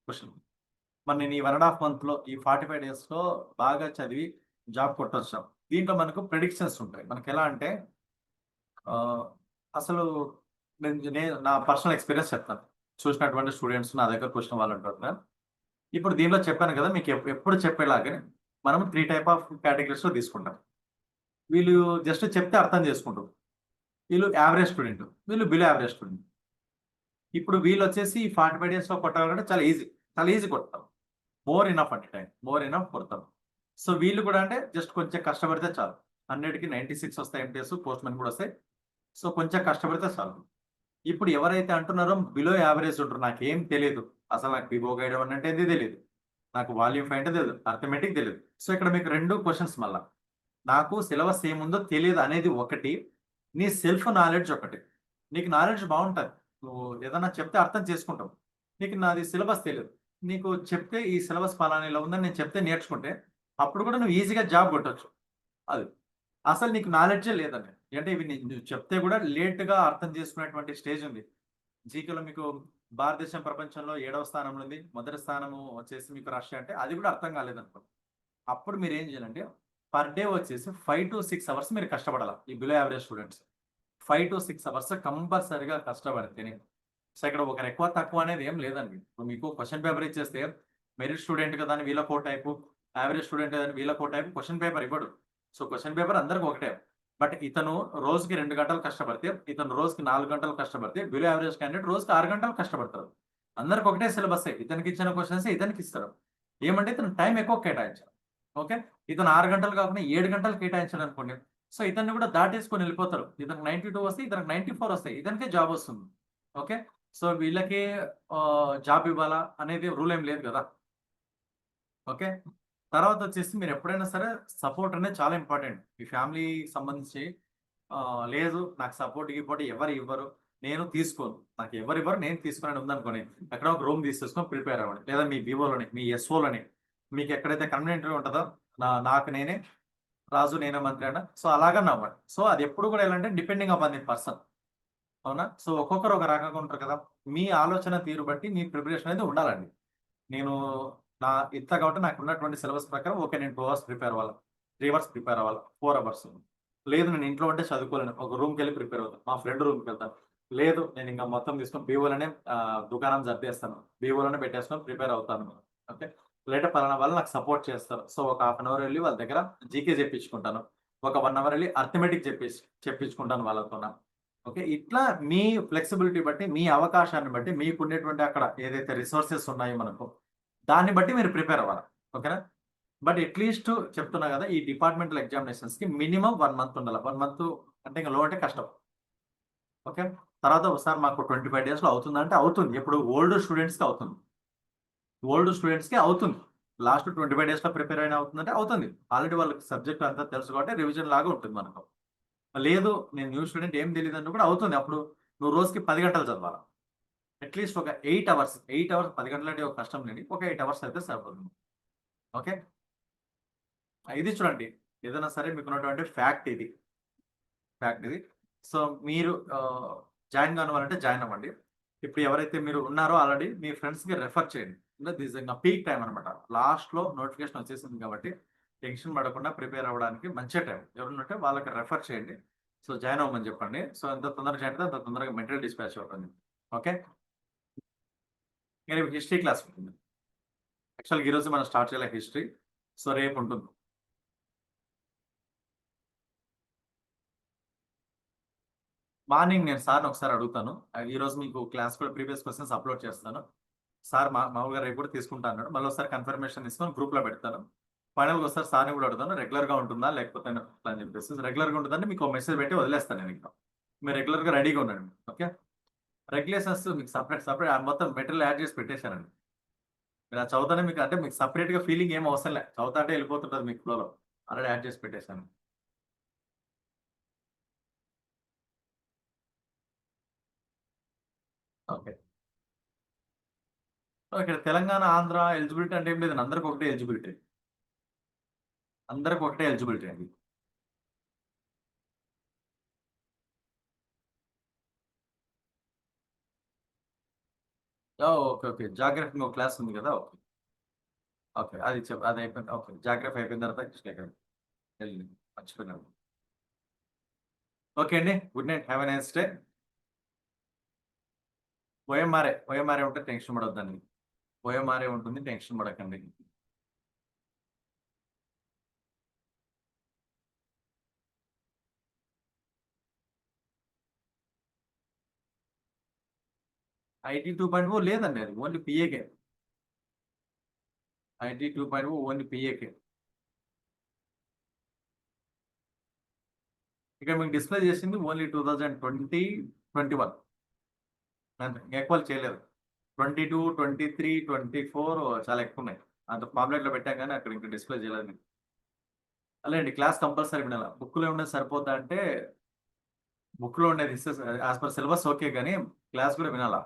క్వశ్చన్. మరి నేను ఈ 1.5 మంత్లో ఈ 45 డేస్లో బాగా చదివి జాబ్ కొట్టొచ్చాం. దీంట్లో మనకు ప్రెడిక్షన్స్ ఉంటాయి. మనకి ఎలా అంటే అసలు నేను నా పర్సనల్ ఎక్స్పీరియన్స్ చెప్తాను. చూసినటువంటి స్టూడెంట్స్ నా దగ్గర క్వశ్చన్ వాళ్ళు అంటున్నారు. ఇప్పుడు దీనిలో చెప్పాను కదా, మీకు ఎప్పుడు చెప్పేలాగే మనం 3 టైప్ ఆఫ్ కేటగిరీస్లో తీసుకుంటాం. వీళ్ళు జస్ట్ చెప్తే అర్థం చేసుకుంటారు. వీళ్ళు యావరేజ్ స్టూడెంట్, వీళ్ళు బిలో యావరేజ్ స్టూడెంట్. ఇప్పుడు వీళ్ళు వచ్చేసి 45 డేస్లో కొట్టాలంటే చాలా ఈజీ కొడతారు. మోర్ ఇనఫ్ అంటే టైం, మోర్ ఇనఫ్ కొడతారు. సో వీళ్ళు కూడా అంటే జస్ట్ కొంచెం కష్టపడితే చాలు. 100కి 96 వస్తాయి ఎంటీఎస్, పోస్ట్ మ్యాన్ కూడా వస్తాయి. సో కొంచెం కష్టపడితే చాలు. ఇప్పుడు ఎవరైతే అంటున్నారో బిలో యావరేజ్ ఉంటారు, నాకేం తెలియదు, అసలు నాకు బిబో గైడ్ అంటే ఏంది తెలియదు, నాకు వాల్యూమ్ 5 అంటే తెలియదు, అర్థమెటిక్ తెలియదు. సో ఇక్కడ మీకు 2 క్వశ్చన్స్ మళ్ళా. నాకు సిలబస్ ఏముందో తెలియదు అనేది ఒకటి, నీ సెల్ఫ్ నాలెడ్జ్ ఒకటి. నీకు నాలెడ్జ్ బాగుంటుంది, నువ్వు ఏదన్నా చెప్తే అర్థం చేసుకుంటావు. నీకు నాది సిలబస్ తెలియదు, నీకు చెప్తే ఈ సిలబస్ పలానా ఇలా ఉందని నేను చెప్తే నేర్చుకుంటే అప్పుడు కూడా నువ్వు ఈజీగా జాబ్ కొట్టొచ్చు. అది అసలు నీకు నాలెడ్జే లేదండి. అంటే ఇవి నువ్వు చెప్తే కూడా లేట్గా అర్థం చేసుకునేటువంటి స్టేజ్ ఉంది. జీకేలో మీకు భారతదేశం ప్రపంచంలో 7వ స్థానంలో ఉంది, మొదటి స్థానము వచ్చేసి మీకు రష్యా, అంటే అది కూడా అర్థం కాలేదనుకో. అప్పుడు మీరు ఏం చేయాలంటే పర్ డే వచ్చేసి 5 to 6 అవర్స్ మీరు కష్టపడాలి. ఈ below average students 5 to 6 hours కంపల్సరీగా కష్టపడితేనే. సో ఇక్కడ ఒకరు ఎక్కువ తక్కువ అనేది ఏం లేదండి. ఇప్పుడు మీకు క్వశ్చన్ పేపర్ ఇచ్చేస్తే మెరిట్ స్టూడెంట్ కదా అని వీళ్ళకో టైపు, యావరేజ్ స్టూడెంట్ ఏదైనా వీళ్ళకి ఒక టైప్ క్వశ్చన్ పేపర్ ఇవ్వడు. సో క్వశ్చన్ పేపర్ అందరికి ఒకటే. బట్ ఇతను రోజుకి 2 గంటలు కష్టపడితే, ఇతను రోజుకి 4 గంటలు కష్టపడితే, బిలో యావరేజ్ క్యాండిడేట్ రోజుకి 6 గంటలు కష్టపడతారు. అందరికి ఒకటే సిలబస్సే. ఇతనికి ఇచ్చిన క్వశ్చన్సే ఇతనికి ఇస్తారు. ఏమంటే ఇతను టైం ఎక్కువ కేటాయించాలి. ఓకే. ఇతను 6 గంటలు కాకుండా 7 గంటలు కేటాయించాడు అనుకోండి. సో ఇతన్ని కూడా దాటేసుకొని వెళ్ళిపోతారు. ఇతనికి 92 వస్తాయి, ఇతనికి 94 వస్తాయి. ఇతనికే జాబ్ వస్తుంది. ఓకే. సో వీళ్ళకి జాబ్ ఇవ్వాలా అనేది రూల్ ఏం లేదు కదా! ఓకే. తర్వాత వచ్చేసి మీరు ఎప్పుడైనా సరే సపోర్ట్ అనేది చాలా ఇంపార్టెంట్. మీ ఫ్యామిలీకి సంబంధించి లేదు నాకు సపోర్ట్ గిపోర్ట్ ఎవరు ఇవ్వరు. నేను తీసుకోను. నాకు ఎవరు ఇవ్వరు నేను తీసుకోను అని ఉందనుకోండి. ఎక్కడో ఒక రూమ్ తీసేసుకొని ప్రిపేర్ అవ్వండి. లేదా మీ వివోలోని, మీ ఎస్ఓలోని మీకు ఎక్కడైతే కన్వీనియంట్‌గా ఉంటదో నాకు నేనే రాజు నేనే మంత్రి అన్న. సో అలాగని అవ్వండి. సో అది ఎప్పుడు కూడా ఎలా అంటే డిపెండింగ్ అపాన్ ది పర్సన్. అవునా? సో ఒక్కొక్కరు ఒక రకంగా ఉంటారు కదా! మీ ఆలోచన తీరు బట్టి మీ ప్రిపరేషన్ అనేది ఉండాలండి. నేను నా ఇంత కాబట్టి నాకున్నటువంటి సిలబస్ ప్రకారం ఓకే. నేను 2 అవర్స్ ప్రిపేర్ అవ్వాలి. 3 అవర్స్ ప్రిపేర్ అవ్వాలి. 4 అవర్స్. లేదు నేను ఇంట్లో ఉంటే చదువుకోలేను. ఒక రూమ్‌కెళ్ళి ప్రిపేర్ అవుతాను. మా ఫ్రెండ్ రూమ్‌కెళ్తాను. లేదు నేను ఇంక మొత్తం తీసుకొని బీఓలోనే దుకాణం సర్దేస్తాను. బీఓలోనే పెట్టేసుకొని ప్రిపేర్ అవుతాను. ఓకే. లేదంటే పలానా వాళ్ళు నాకు సపోర్ట్ చేస్తారు. సో ఒక హాఫ్ అన్ అవర్ ఎళ్లి వాళ్ళ దగ్గర జీకే చెప్పించుకుంటాను. ఒక 1 అవర్ ఎళ్లి అర్థమెటిక్ చెప్పించుకుంటాను వాళ్ళతోన. ఓకే. ఇట్లా మీ ఫ్లెక్సిబిలిటీ బట్టి, మీ అవకాశాన్ని బట్టి, మీకుండేటువంటి అక్కడ ఏదైతే రిసోర్సెస్ ఉన్నాయో మనకు, దాన్ని బట్టి మీరు ప్రిపేర్ అవ్వాలి. ఓకేనా? బట్ అట్‌లీస్ట్ చెప్తున్నా గదా! ఈ డిపార్ట్‌మెంటల్ ఎగ్జామినేషన్స్‌కి మినిమమ్ 1 మంత్ ఉండాల. 1 మంత్ అంటే ఇంక లో అంటే కష్టం. ఓకే. తర్వాత ఒకసారి మాకు 25 డేస్‌లో అవుతుందంటే అవుతుంది. ఇప్పుడు ఓల్డ్ స్టూడెంట్స్‌కి అవుతుంది. ఓల్డ్ స్టూడెంట్స్‌కి అవుతుంది. లాస్ట్ 25 డేస్‌లో ప్రిపేర్ అయిన అవుతుందంటే అవుతుంది. ఆల్రెడీ వాళ్ళకి సబ్జెక్ట్ అంతా తెలుసు కాబట్టి రివిజన్ లాగా ఉంటుంది మనకు. లేదు నేను న్యూ స్టూడెంట్ ఏం తెలీదంటే కూడా అవుతుంది. అప్పుడు నువ్వు రోజుకి 10 గంటలు చదవాల. అట్‌లీస్ట్ ఒక 8 అవర్స్. 8 అవర్స్ 10 గంటలంటే ఒక కష్టం లేండి. ఒక 8 అవర్స్ అయితే సరిపోతుంది. ఓకే. ఇది చూడండి. ఏదైనా సరే మీకున్నటువంటి ఫ్యాక్ట్ ఇది. ఫ్యాక్ట్ ఇది. సో, మీరు జాయిన్ కానివ్వాలంటే జాయిన్ అవ్వండి. ఇప్పుడు ఎవరైతే మీరు ఉన్నారో ఆల్రెడీ మీ ఫ్రెండ్స్‌కి రెఫర్ చేయండి. దిస్ ఇంగ పీక్ టైమ్ అనమాట. లాస్ట్‌లో నోటిఫికేషన్ వచ్చేసింది కాబట్టి టెన్షన్ పడకుండా ప్రిపేర్ అవ్వడానికి మంచి టైం. ఎవరైనా ఉంటే వాళ్ళకి రెఫర్ చేయండి. సో, జాయిన్ అవ్వమని చెప్పండి. సో, ఎంత తొందరగా జాయిన్ అయితే అంత తొందరగా మెటీరియల్ డిస్పాచ్ అవుతుంది. ఓకే. ఇక రేపు హిస్టరీ క్లాస్ ఉంటుంది. యాక్చువల్‌గా ఈరోజు మనం స్టార్ట్ చేయాలి హిస్టరీ. సో, రేపు ఉంటుంది. మార్నింగ్ నేను సార్‌ని ఒకసారి అడుగుతాను. ఈరోజు మీకు క్లాస్ కూడా ప్రీవియస్ క్వెషన్స్ అప్‌లోడ్ చేస్తాను. సార్ మామూలుగా రేపు కూడా తీసుకుంటా అన్నాడు. మళ్ళొకసారి కన్ఫర్మేషన్ తీసుకొని గ్రూప్‌లో పెడతాను. ఫైనల్‌గా ఒకసారి సార్‌ని కూడా అడుగుతాను. రెగ్యులర్‌గా ఉంటుందా? లేకపోతే ఎట్లా అని చెప్పేసి. రెగ్యులర్‌గా ఉంటుందంటే మీకు మెసేజ్ పెట్టి వదిలేస్తాను నేనింక. మీరు రెగ్యులర్‌గా రెడీగా ఉండండి. ఓకే. రెగ్యులేషన్స్ మీకు సెపరేట్ మొత్తం మెటీరియల్ యాడ్ చేసి పెట్టేసానండి. మీరు అది చదువుతానే మీకు అంటే మీకు సెపరేట్‌గా ఫీలింగ్ ఏమి అవసరం లే. చదువుతా అంటే వెళ్ళిపోతుంటది మీకు ఫ్లోలో. ఆల్రెడీ యాడ్ చేసి పెట్టేసాను. ఓకే. సో, ఇక్కడ తెలంగాణ, ఆంధ్ర ఎలిజిబిలిటీ అంటే ఏం లేదండి. అందరికి ఒకటే ఎలిజిబిలిటీ. అందరికి ఒకటే ఎలిజిబిలిటీ అండి. ఓకే. ఓకే. జాగ్రఫీ ఇంకో క్లాస్ ఉంది కదా! ఓకే. ఓకే. అది అయిపోయింది. ఓకే. జాగ్రఫీ అయిపోయిన తర్వాత హిస్టరీ ఎళ్ళండి. మర్చిపోయినాను. ఓకే అండి. Good night. Have a nice day. ఓఎంఆర్ఏ ఉంటే టెన్షన్ పడొద్దండి. ఓఎంఆర్ఏ ఉంటుంది. టెన్షన్ పడకండి. ఐటీ 2.0 లేదండి అది. ఓన్లీ పీఏకే. ఐటీ 2.0 ఓన్లీ పీఏకే. ఇక్కడ మీకు డిస్‌ప్లే చేసింది ఓన్లీ 2020, 21 అంతే. ఎక్కువలు చేయలేదు. 22, 23, 24 చాలా ఎక్కువున్నాయి. అంత పాంప్లెట్‌లో పెట్టాం గానీ అక్కడ ఇంకా డిస్‌ప్లే చేయలేదు. లేండి క్లాస్ కంపల్సరీ వినాల. బుక్‌లో ఉన్నది సరిపోద్దా అంటే బుక్‌లో ఉండేది యాస్ పర్ సిలబస్ ఓకే గానీ క్లాస్ కూడా వినాలా.